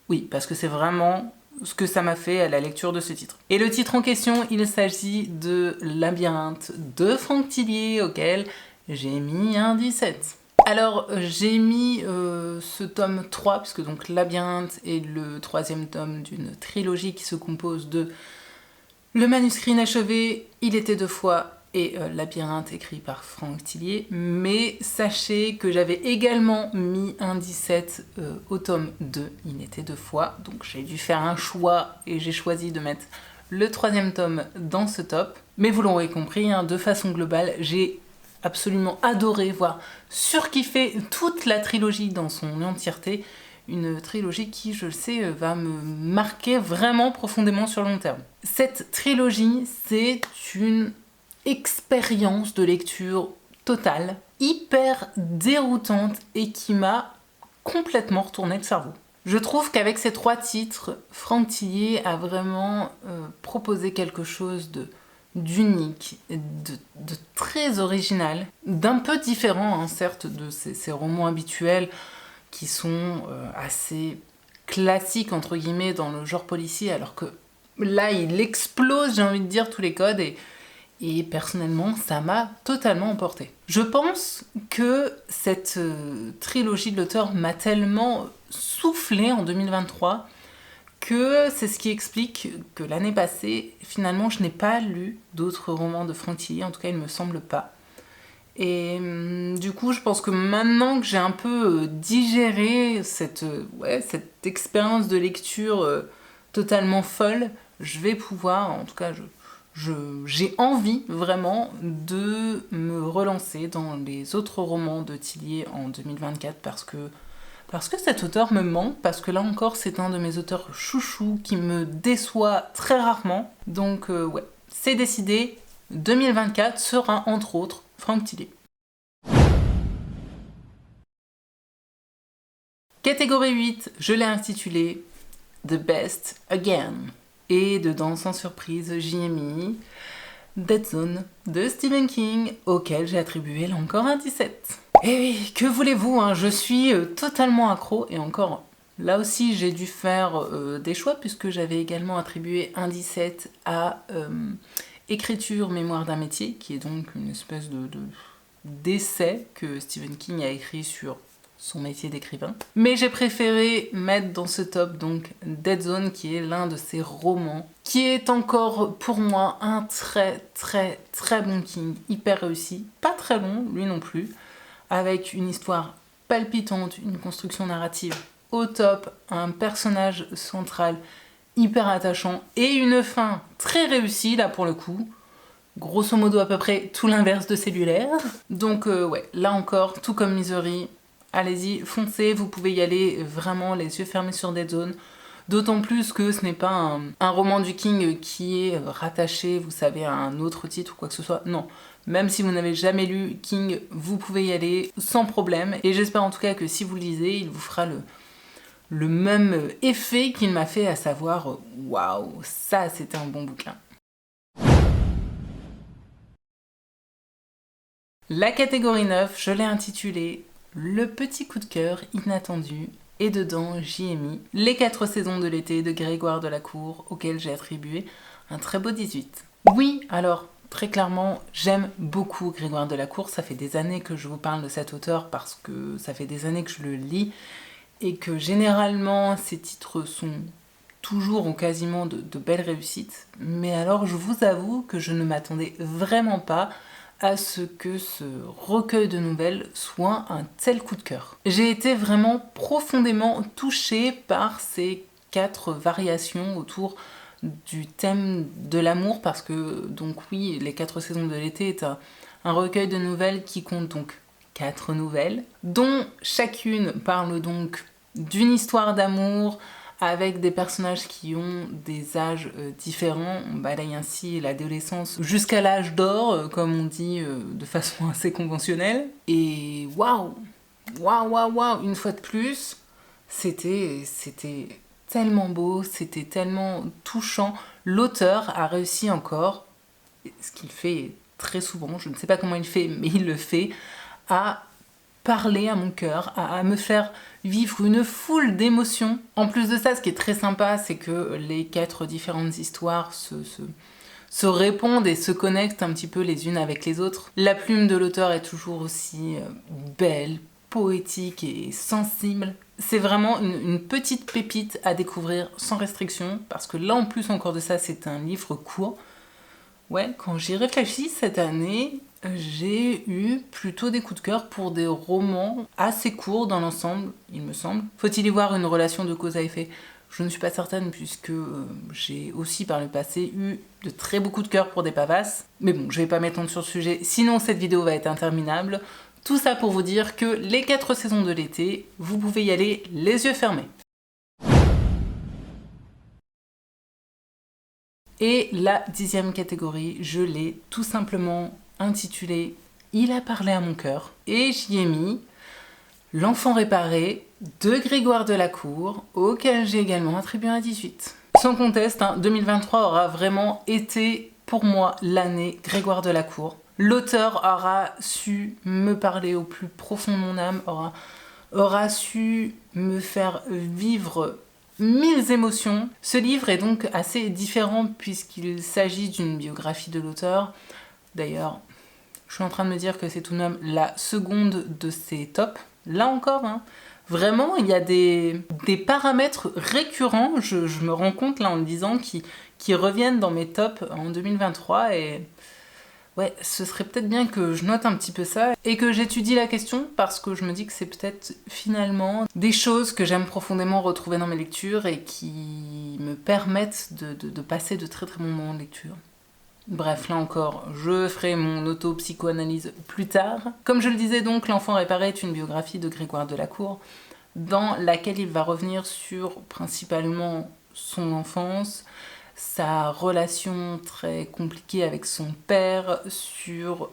Oui, parce que c'est vraiment ce que ça m'a fait à la lecture de ce titre. Et le titre en question, il s'agit de Labyrinthe de Franck Thillier, auquel j'ai mis un 17. Alors, j'ai mis ce tome 3, puisque donc Labyrinthe est le 3e tome d'une trilogie qui se compose de Le manuscrit inachevé, Il était deux fois, et Labyrinthe écrit par Franck Thillier, mais sachez que j'avais également mis un 17 au tome 2, Il était deux fois, donc j'ai dû faire un choix et j'ai choisi de mettre le 3e tome dans ce top. Mais vous l'aurez compris, hein, de façon globale, j'ai absolument adoré, voire surkiffé toute la trilogie dans son entièreté, une trilogie qui, je le sais, va me marquer vraiment profondément sur le long terme. Cette trilogie, c'est une expérience de lecture totale, hyper déroutante et qui m'a complètement retourné le cerveau. Je trouve qu'avec ces 3 titres, Franck Thillier a vraiment proposé quelque chose d'unique, de très original, d'un peu différent, hein, certes, de ces romans habituels qui sont assez classiques, entre guillemets, dans le genre policier, alors que là, il explose, j'ai envie de dire, tous les codes et personnellement, ça m'a totalement emporté. Je pense que cette trilogie de l'auteur m'a tellement soufflé en 2023 que c'est ce qui explique que l'année passée, finalement, je n'ai pas lu d'autres romans de Franck Tillier, en tout cas, il me semble pas. Et du coup, je pense que maintenant que j'ai un peu digéré cette expérience de lecture totalement folle, je vais pouvoir, en tout cas, j'ai envie vraiment de me relancer dans les autres romans de Tillier en 2024 parce que cet auteur me manque, parce que là encore, c'est un de mes auteurs chouchous qui me déçoit très rarement. Donc ouais, c'est décidé, 2024 sera entre autres Franck Tillier. Catégorie 8, je l'ai intitulé The Best Again. Et dedans, sans surprise, j'y ai mis Dead Zone de Stephen King, auquel j'ai attribué là encore un 17. Et oui, que voulez-vous, hein, je suis totalement accro, et encore, là aussi j'ai dû faire des choix, puisque j'avais également attribué un 17 à Écriture, mémoire d'un métier, qui est donc une espèce d'essai que Stephen King a écrit sur son métier d'écrivain. Mais j'ai préféré mettre dans ce top donc Dead Zone, qui est l'un de ses romans, qui est encore pour moi un très bon King, hyper réussi, pas très long lui non plus, avec une histoire palpitante, une construction narrative au top, un personnage central hyper attachant et une fin très réussie là pour le coup. Grosso modo à peu près tout l'inverse de Cellulaire. Donc ouais, là encore, tout comme Misery, allez-y, foncez, vous pouvez y aller vraiment les yeux fermés sur Dead Zone. D'autant plus que ce n'est pas un roman du King qui est rattaché, vous savez, à un autre titre ou quoi que ce soit. Non, même si vous n'avez jamais lu King, vous pouvez y aller sans problème. Et j'espère en tout cas que si vous le lisez, il vous fera le même effet qu'il m'a fait, à savoir, waouh, ça c'était un bon bouquin. La catégorie 9, je l'ai intitulée Le petit coup de cœur inattendu, et dedans j'y ai mis Les 4 saisons de l'été de Grégoire Delacour, auquel j'ai attribué un très beau 18. Oui, alors très clairement, j'aime beaucoup Grégoire Delacour, ça fait des années que je vous parle de cet auteur parce que ça fait des années que je le lis et que généralement ses titres sont toujours ou quasiment de belles réussites, mais alors je vous avoue que je ne m'attendais vraiment pas à ce que ce recueil de nouvelles soit un tel coup de cœur. J'ai été vraiment profondément touchée par ces 4 variations autour du thème de l'amour, parce que donc oui, Les 4 saisons de l'été est un recueil de nouvelles qui compte donc 4 nouvelles, dont chacune parle donc d'une histoire d'amour, avec des personnages qui ont des âges différents. On balaye ainsi l'adolescence jusqu'à l'âge d'or, comme on dit de façon assez conventionnelle. Et waouh, une fois de plus, c'était tellement beau, c'était tellement touchant. L'auteur a réussi encore, ce qu'il fait très souvent, je ne sais pas comment il fait, mais il le fait, à parler à mon cœur, à me faire vivre une foule d'émotions. En plus de ça, ce qui est très sympa, c'est que les 4 différentes histoires se répondent et se connectent un petit peu les unes avec les autres. La plume de l'auteur est toujours aussi belle, poétique et sensible. C'est vraiment une petite pépite à découvrir sans restriction, parce que là en plus encore de ça, c'est un livre court. Ouais, quand j'y réfléchis cette année, j'ai eu plutôt des coups de cœur pour des romans assez courts dans l'ensemble, il me semble. Faut-il y voir une relation de cause à effet? Je ne suis pas certaine, puisque j'ai aussi par le passé eu de très beaux coups de cœur pour des pavasses. Mais bon, je vais pas m'étendre sur le sujet, sinon cette vidéo va être interminable. Tout ça pour vous dire que les 4 saisons de l'été, vous pouvez y aller les yeux fermés. Et la 10e catégorie, je l'ai tout simplement intitulée « Il a parlé à mon cœur » et j'y ai mis « L'enfant réparé » de Grégoire Delacour, auquel j'ai également attribué un 18. Sans conteste, 2023 aura vraiment été pour moi l'année Grégoire Delacour. L'auteur aura su me parler au plus profond de mon âme, aura su me faire vivre 1000 émotions. Ce livre est donc assez différent puisqu'il s'agit d'une biographie de l'auteur. D'ailleurs, je suis en train de me dire que c'est tout de même la seconde de ses tops. Là encore, Vraiment, il y a des paramètres récurrents, je me rends compte là en le disant, qui reviennent dans mes tops en 2023 et ouais, ce serait peut-être bien que je note un petit peu ça et que j'étudie la question parce que je me dis que c'est peut-être finalement des choses que j'aime profondément retrouver dans mes lectures et qui me permettent de passer de très très bons moments de lecture. Bref, là encore, je ferai mon auto-psychoanalyse plus tard. Comme je le disais donc, L'Enfant réparé est une biographie de Grégoire Delacour dans laquelle il va revenir sur principalement son enfance, sa relation très compliquée avec son père, sur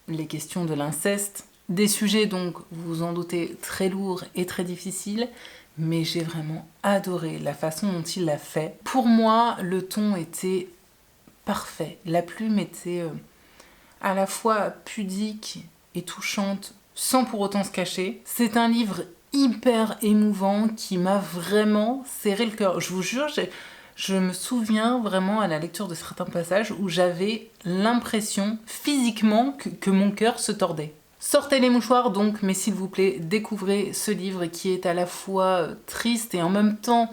les questions de l'inceste. Des sujets donc, vous vous en doutez, très lourds et très difficiles, mais j'ai vraiment adoré la façon dont il l'a fait. Pour moi, le ton était parfait. La plume était à la fois pudique et touchante, sans pour autant se cacher. C'est un livre hyper émouvant qui m'a vraiment serré le cœur. Je vous jure, je me souviens vraiment à la lecture de certains passages où j'avais l'impression physiquement que mon cœur se tordait. Sortez les mouchoirs donc, mais s'il vous plaît, découvrez ce livre qui est à la fois triste et en même temps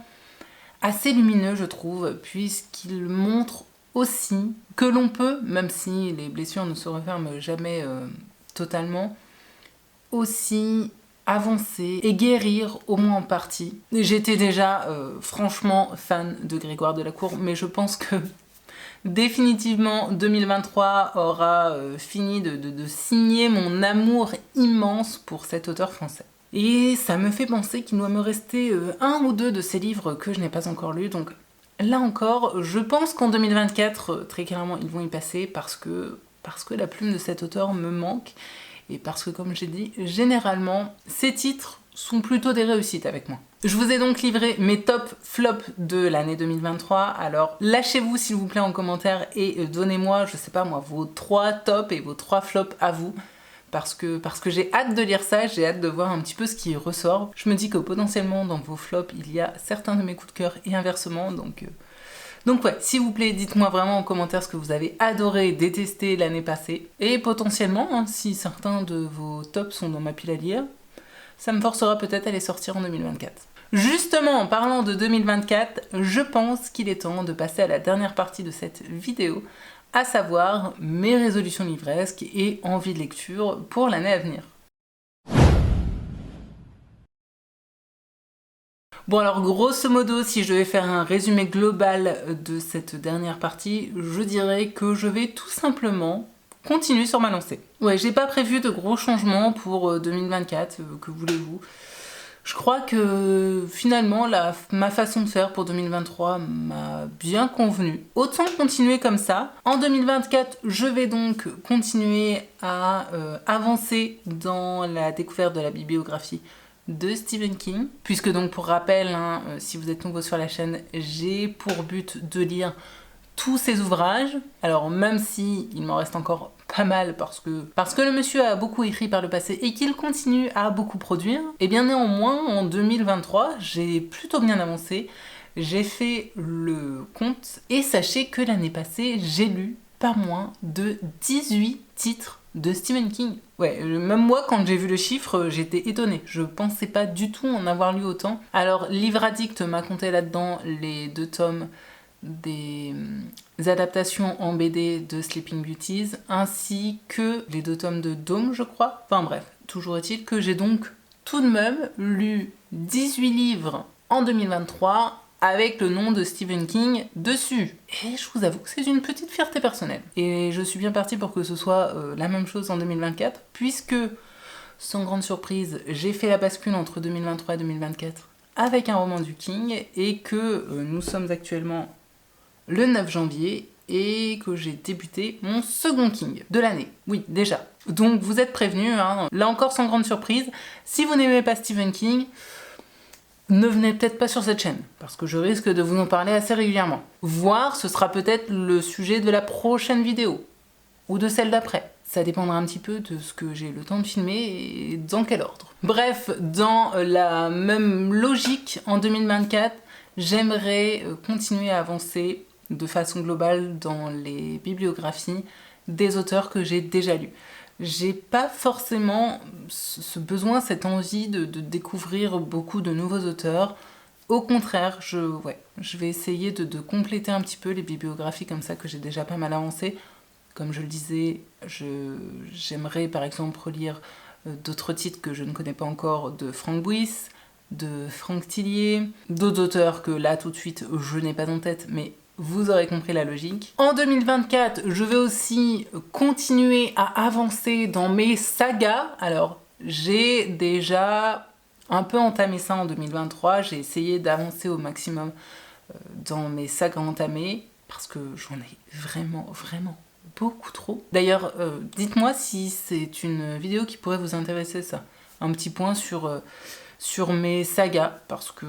assez lumineux, je trouve, puisqu'il montre aussi que l'on peut, même si les blessures ne se referment jamais totalement, aussi avancer et guérir au moins en partie. J'étais déjà franchement fan de Grégoire Delacour, mais je pense que définitivement 2023 aura fini de signer mon amour immense pour cet auteur français. Et ça me fait penser qu'il doit me rester un ou deux de ces livres que je n'ai pas encore lus, donc là encore, je pense qu'en 2024, très clairement, ils vont y passer parce que la plume de cet auteur me manque et parce que, comme j'ai dit, généralement, ces titres sont plutôt des réussites avec moi. Je vous ai donc livré mes top flops de l'année 2023, alors lâchez-vous s'il vous plaît en commentaire et donnez-moi, je sais pas moi, vos 3 tops et vos 3 flops à vous. Parce que j'ai hâte de lire ça, j'ai hâte de voir un petit peu ce qui ressort. Je me dis que potentiellement dans vos flops, il y a certains de mes coups de cœur et inversement, donc ouais, s'il vous plaît, dites-moi vraiment en commentaire ce que vous avez adoré, détesté l'année passée. Et potentiellement, hein, si certains de vos tops sont dans ma pile à lire, ça me forcera peut-être à les sortir en 2024. Justement, en parlant de 2024, je pense qu'il est temps de passer à la dernière partie de cette vidéo, à savoir mes résolutions livresques et envies de lecture pour l'année à venir. Bon alors grosso modo, si je devais faire un résumé global de cette dernière partie, je dirais que je vais tout simplement continuer sur ma lancée. Ouais, j'ai pas prévu de gros changements pour 2024, que voulez-vous. Je crois que finalement, ma façon de faire pour 2023 m'a bien convenu. Autant continuer comme ça. En 2024, je vais donc continuer à avancer dans la découverte de la bibliographie de Stephen King. Puisque donc, pour rappel, hein, si vous êtes nouveau sur la chaîne, j'ai pour but de lire tous ses ouvrages. Alors même si il m'en reste encore pas mal parce que le monsieur a beaucoup écrit par le passé et qu'il continue à beaucoup produire, et bien néanmoins en 2023 j'ai plutôt bien avancé, j'ai fait le compte et sachez que l'année passée j'ai lu pas moins de 18 titres de Stephen King. Ouais, même moi quand j'ai vu le chiffre j'étais étonnée, je pensais pas du tout en avoir lu autant. Alors Livre Addict m'a compté là-dedans les 2 tomes des adaptations en BD de Sleeping Beauties, ainsi que les 2 tomes de Dôme, je crois. Enfin bref, toujours est-il que j'ai donc tout de même lu 18 livres en 2023 avec le nom de Stephen King dessus. Et je vous avoue que c'est une petite fierté personnelle. Et je suis bien partie pour que ce soit la même chose en 2024, puisque, sans grande surprise, j'ai fait la bascule entre 2023 et 2024 avec un roman du King, et que nous sommes actuellement le 9 janvier et que j'ai débuté mon second King de l'année. Oui, déjà. Donc vous êtes prévenus, hein. Là encore sans grande surprise, si vous n'aimez pas Stephen King, ne venez peut-être pas sur cette chaîne, parce que je risque de vous en parler assez régulièrement. Voire ce sera peut-être le sujet de la prochaine vidéo, ou de celle d'après. Ça dépendra un petit peu de ce que j'ai le temps de filmer et dans quel ordre. Bref, dans la même logique, en 2024, j'aimerais continuer à avancer de façon globale dans les bibliographies des auteurs que j'ai déjà lus. j'ai pas forcément ce besoin, cette envie de découvrir beaucoup de nouveaux auteurs. Au contraire, je vais essayer de compléter un petit peu les bibliographies comme ça que j'ai déjà pas mal avancé. Comme je le disais, j'aimerais par exemple relire d'autres titres que je ne connais pas encore de Franck Bouys, de Franck Tillier, d'autres auteurs que là tout de suite je n'ai pas en tête, mais vous aurez compris la logique. En 2024, je vais aussi continuer à avancer dans mes sagas. Alors, j'ai déjà un peu entamé ça en 2023, j'ai essayé d'avancer au maximum dans mes sagas entamées, parce que j'en ai vraiment beaucoup trop. D'ailleurs, dites-moi si c'est une vidéo qui pourrait vous intéresser, ça. Un petit point sur mes sagas, parce que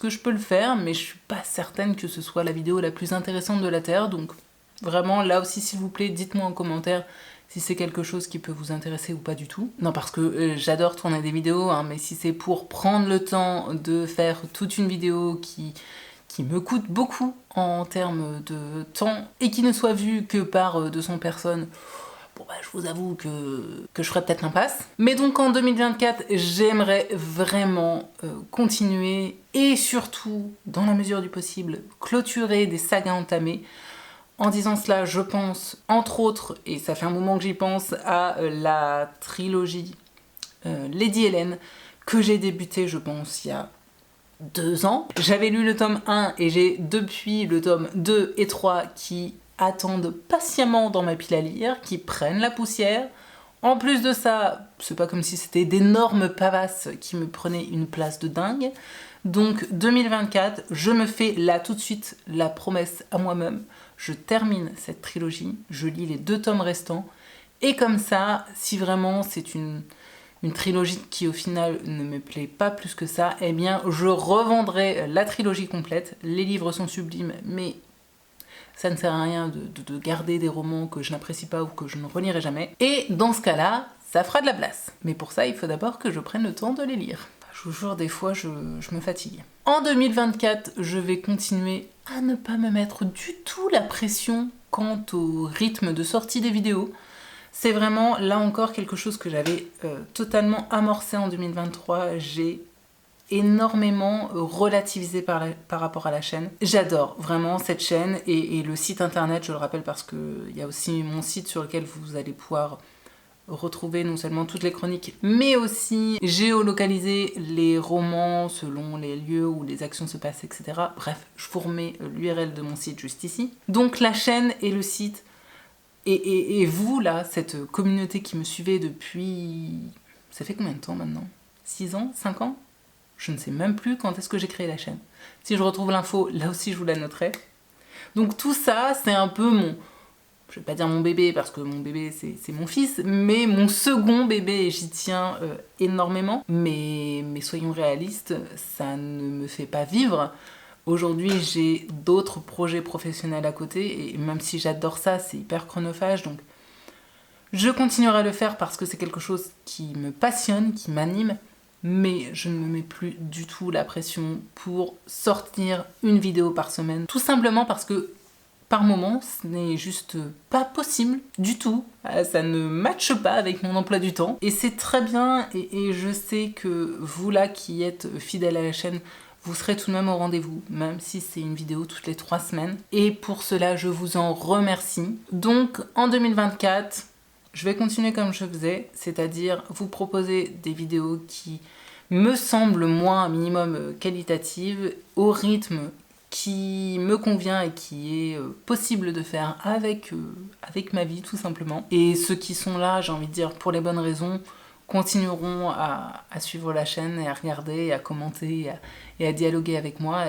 je peux le faire, mais je suis pas certaine que ce soit la vidéo la plus intéressante de la Terre, donc vraiment, là aussi, s'il vous plaît, dites-moi en commentaire si c'est quelque chose qui peut vous intéresser ou pas du tout. Non, parce que j'adore tourner des vidéos, hein, mais si c'est pour prendre le temps de faire toute une vidéo qui me coûte beaucoup en termes de temps et qui ne soit vue que par 200 personnes, bon bah je vous avoue que je ferai peut-être l'impasse. Mais donc en 2024, j'aimerais vraiment continuer et surtout, dans la mesure du possible, clôturer des sagas entamées. En disant cela, je pense, entre autres, et ça fait un moment que j'y pense, à la trilogie Lady Hélène, que j'ai débuté, je pense, il y a 2 ans. J'avais lu le tome 1 et j'ai depuis le tome 2 et 3 qui attendent patiemment dans ma pile à lire, qui prennent la poussière. En plus de ça, c'est pas comme si c'était d'énormes pavasses qui me prenaient une place de dingue. Donc 2024, je me fais là tout de suite la promesse à moi-même. Je termine cette trilogie, je lis les 2 tomes restants. Et comme ça, si vraiment c'est une trilogie qui au final ne me plaît pas plus que ça, eh bien je revendrai la trilogie complète. Les livres sont sublimes, mais ça ne sert à rien de garder des romans que je n'apprécie pas ou que je ne relirai jamais. Et dans ce cas-là, ça fera de la place. Mais pour ça, il faut d'abord que je prenne le temps de les lire. Je vous jure, des fois, je me fatigue. En 2024, je vais continuer à ne pas me mettre du tout la pression quant au rythme de sortie des vidéos. C'est vraiment, là encore, quelque chose que j'avais totalement amorcé en 2023. J'ai énormément relativisé par rapport à la chaîne. J'adore vraiment cette chaîne et le site internet, je le rappelle parce qu'il y a aussi mon site sur lequel vous allez pouvoir retrouver non seulement toutes les chroniques, mais aussi géolocaliser les romans selon les lieux où les actions se passent, etc. Bref, je vous remets l'URL de mon site juste ici. Donc la chaîne et le site, et vous là, cette communauté qui me suivait depuis... Ça fait combien de temps maintenant? 6 ans? 5 ans? Je ne sais même plus quand est-ce que j'ai créé la chaîne. Si je retrouve l'info, là aussi je vous la noterai. Donc tout ça, c'est un peu mon... Je vais pas dire mon bébé, parce que mon bébé c'est mon fils, mais mon second bébé, et j'y tiens énormément. Mais soyons réalistes, ça ne me fait pas vivre. Aujourd'hui, j'ai d'autres projets professionnels à côté, et même si j'adore ça, c'est hyper chronophage, donc je continuerai à le faire parce que c'est quelque chose qui me passionne, qui m'anime, mais je ne me mets plus du tout la pression pour sortir une vidéo par semaine, tout simplement parce que par moment, ce n'est juste pas possible du tout. Ça ne matche pas avec mon emploi du temps. Et c'est très bien, et je sais que vous là qui êtes fidèles à la chaîne, vous serez tout de même au rendez-vous, même si c'est une vidéo toutes les 3 semaines. Et pour cela, je vous en remercie. Donc en 2024, je vais continuer comme je faisais, c'est-à-dire vous proposer des vidéos qui me semblent moi un minimum qualitatives, au rythme qui me convient et qui est possible de faire avec ma vie tout simplement. Et ceux qui sont là, j'ai envie de dire pour les bonnes raisons, continueront à suivre la chaîne et à regarder, et à commenter et à dialoguer avec moi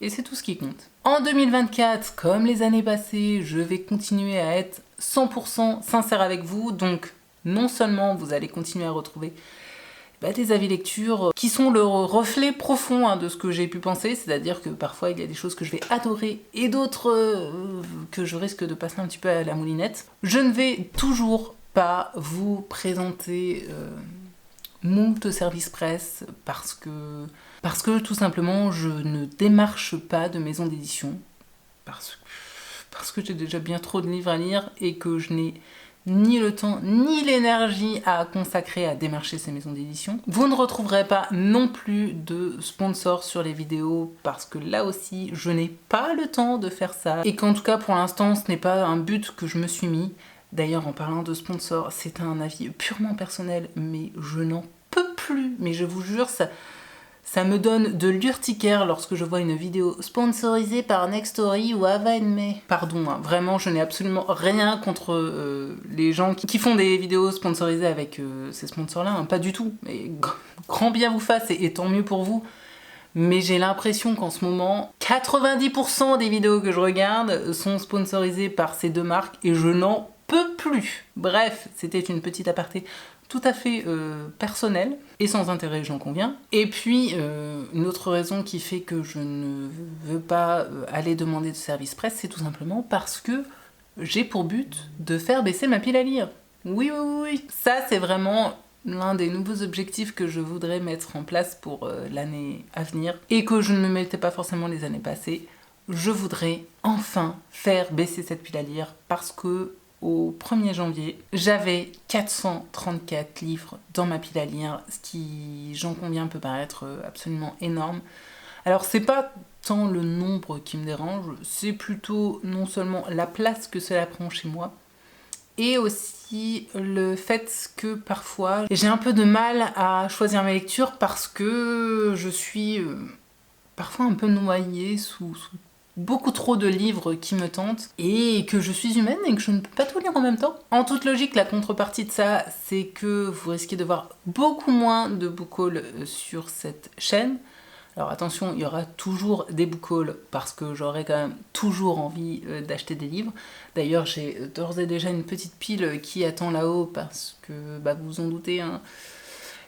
et c'est tout ce qui compte. En 2024, comme les années passées, je vais continuer à être 100% sincère avec vous, donc non seulement vous allez continuer à retrouver des avis lecture qui sont le reflet profond de ce que j'ai pu penser, c'est-à-dire que parfois il y a des choses que je vais adorer et d'autres que je risque de passer un petit peu à la moulinette. Je ne vais toujours pas vous présenter moult services presse parce que tout simplement je ne démarche pas de maison d'édition parce que j'ai déjà bien trop de livres à lire et que je n'ai ni le temps, ni l'énergie à consacrer à démarcher ces maisons d'édition. Vous ne retrouverez pas non plus de sponsors sur les vidéos parce que là aussi, je n'ai pas le temps de faire ça. Et qu'en tout cas, pour l'instant, ce n'est pas un but que je me suis mis. D'ailleurs, en parlant de sponsors, c'est un avis purement personnel, mais je n'en peux plus. Mais je vous jure, ça me donne de l'urticaire lorsque je vois une vidéo sponsorisée par Nextory ou Ava May. Pardon, hein, vraiment, je n'ai absolument rien contre les gens qui font des vidéos sponsorisées avec ces sponsors-là, hein, pas du tout. Mais grand bien vous fasse et tant mieux pour vous. Mais j'ai l'impression qu'en ce moment, 90% des vidéos que je regarde sont sponsorisées par ces deux marques et je n'en peux plus. Bref, c'était une petite aparté tout à fait personnelle et sans intérêt, j'en conviens. Et puis, une autre raison qui fait que je ne veux pas aller demander de service presse, c'est tout simplement parce que j'ai pour but de faire baisser ma pile à lire. Oui, oui, oui, oui. Ça, c'est vraiment l'un des nouveaux objectifs que je voudrais mettre en place pour l'année à venir et que je ne me mettais pas forcément les années passées. Je voudrais enfin faire baisser cette pile à lire parce que au 1er janvier, j'avais 434 livres dans ma pile à lire, ce qui, j'en conviens, peut paraître absolument énorme. Alors c'est pas tant le nombre qui me dérange, c'est plutôt non seulement la place que cela prend chez moi, et aussi le fait que parfois j'ai un peu de mal à choisir mes lectures parce que je suis parfois un peu noyée sous beaucoup trop de livres qui me tentent et que je suis humaine et que je ne peux pas tout lire en même temps. En toute logique, la contrepartie de ça, c'est que vous risquez de voir beaucoup moins de book hauls sur cette chaîne. Alors attention, il y aura toujours des book hauls parce que j'aurai quand même toujours envie d'acheter des livres. D'ailleurs, j'ai d'ores et déjà une petite pile qui attend là-haut parce que, vous vous en doutez, hein,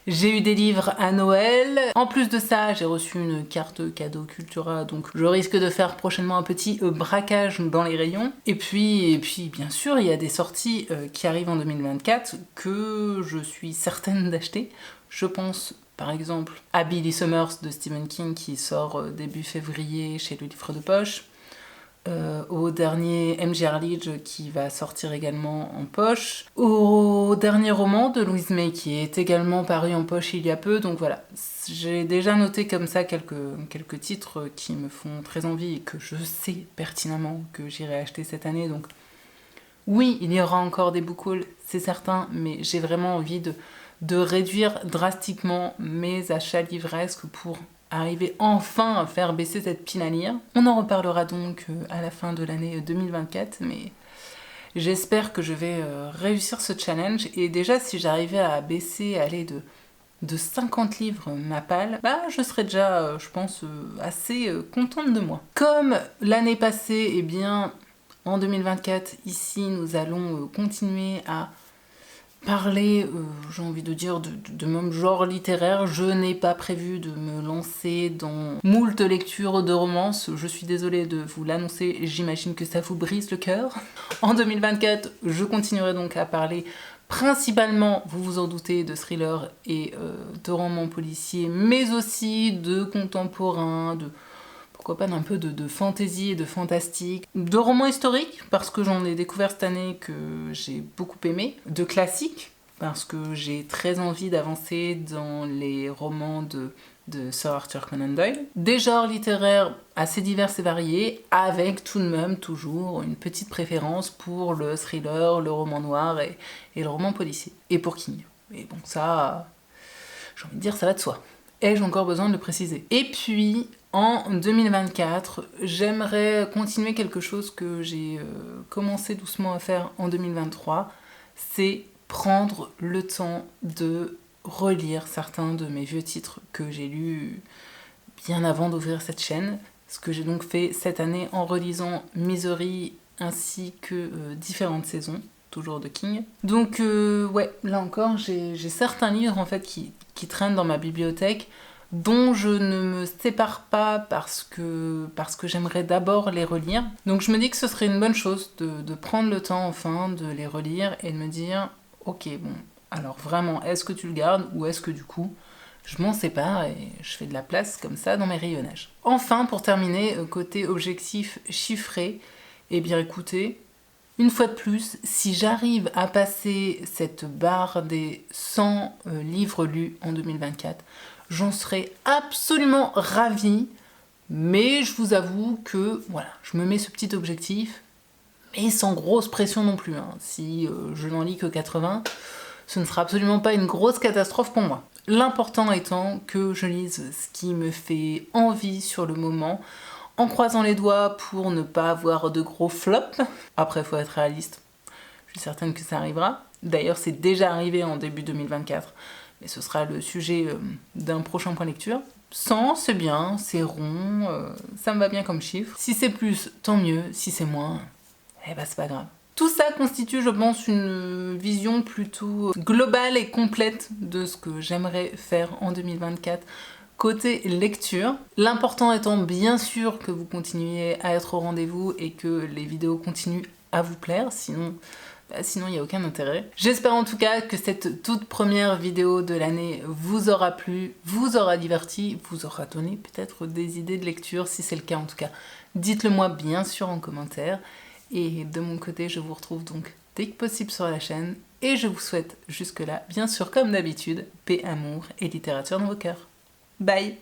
j'ai eu des livres à Noël. En plus de ça, j'ai reçu une carte cadeau Cultura, donc je risque de faire prochainement un petit braquage dans les rayons. Et puis, bien sûr, il y a des sorties qui arrivent en 2024 que je suis certaine d'acheter. Je pense par exemple à Billy Summers de Stephen King qui sort début février chez le livre de poche. Au dernier M.J. Arledge qui va sortir également en poche, au dernier roman de Louise May qui est également paru en poche il y a peu, donc voilà, j'ai déjà noté comme ça quelques titres qui me font très envie et que je sais pertinemment que j'irai acheter cette année, donc oui, il y aura encore des book hauls, c'est certain, mais j'ai vraiment envie de réduire drastiquement mes achats livresques pour arriver enfin à faire baisser cette pile à lire. On en reparlera donc à la fin de l'année 2024, mais j'espère que je vais réussir ce challenge. Et déjà, si j'arrivais à baisser, aller de 50 livres ma palle, je serais déjà, je pense, assez contente de moi. Comme l'année passée, eh bien, en 2024, ici, nous allons continuer à parler, j'ai envie de dire, de même genre littéraire. Je n'ai pas prévu de me lancer dans moult lectures de romances. Je suis désolée de vous l'annoncer, j'imagine que ça vous brise le cœur. En 2024, je continuerai donc à parler principalement, vous vous en doutez, de thrillers et de romans policiers, mais aussi de contemporains, pourquoi pas d'un peu de fantasy et de fantastique, de romans historiques, parce que j'en ai découvert cette année que j'ai beaucoup aimé, de classiques, parce que j'ai très envie d'avancer dans les romans de Sir Arthur Conan Doyle, des genres littéraires assez divers et variés, avec tout de même toujours une petite préférence pour le thriller, le roman noir et le roman policier, et pour King. Et bon, ça, j'ai envie de dire, ça va de soi. Ai-je encore besoin de le préciser? Et puis, en 2024, j'aimerais continuer quelque chose que j'ai commencé doucement à faire en 2023, c'est prendre le temps de relire certains de mes vieux titres que j'ai lus bien avant d'ouvrir cette chaîne, ce que j'ai donc fait cette année en relisant Misery ainsi que différentes saisons, toujours de King. Donc ouais, là encore, j'ai certains livres en fait qui traînent dans ma bibliothèque, dont je ne me sépare pas parce que j'aimerais d'abord les relire. Donc je me dis que ce serait une bonne chose de prendre le temps enfin de les relire et de me dire ok, bon, alors vraiment, est-ce que tu le gardes ou est-ce que du coup je m'en sépare et je fais de la place comme ça dans mes rayonnages. Enfin, pour terminer, côté objectif chiffré, eh bien écoutez, Une fois de plus, si j'arrive à passer cette barre des 100 livres lus en 2024, j'en serai absolument ravie, mais je vous avoue que voilà, je me mets ce petit objectif, mais sans grosse pression non plus. Si je n'en lis que 80, ce ne sera absolument pas une grosse catastrophe pour moi. L'important étant que je lise ce qui me fait envie sur le moment, en croisant les doigts pour ne pas avoir de gros flops. Après, il faut être réaliste. Je suis certaine que ça arrivera. D'ailleurs, c'est déjà arrivé en début 2024, mais ce sera le sujet d'un prochain point lecture. 100, c'est bien, c'est rond, ça me va bien comme chiffre. Si c'est plus, tant mieux. Si c'est moins, eh ben c'est pas grave. Tout ça constitue, je pense, une vision plutôt globale et complète de ce que j'aimerais faire en 2024 côté lecture. L'important étant bien sûr que vous continuiez à être au rendez-vous et que les vidéos continuent à vous plaire, sinon il n'y a aucun intérêt. J'espère en tout cas que cette toute première vidéo de l'année vous aura plu, vous aura diverti, vous aura donné peut-être des idées de lecture. Si c'est le cas en tout cas, dites-le moi bien sûr en commentaire. Et de mon côté, je vous retrouve donc dès que possible sur la chaîne. Et je vous souhaite jusque-là, bien sûr comme d'habitude, paix, amour et littérature dans vos cœurs. Bye!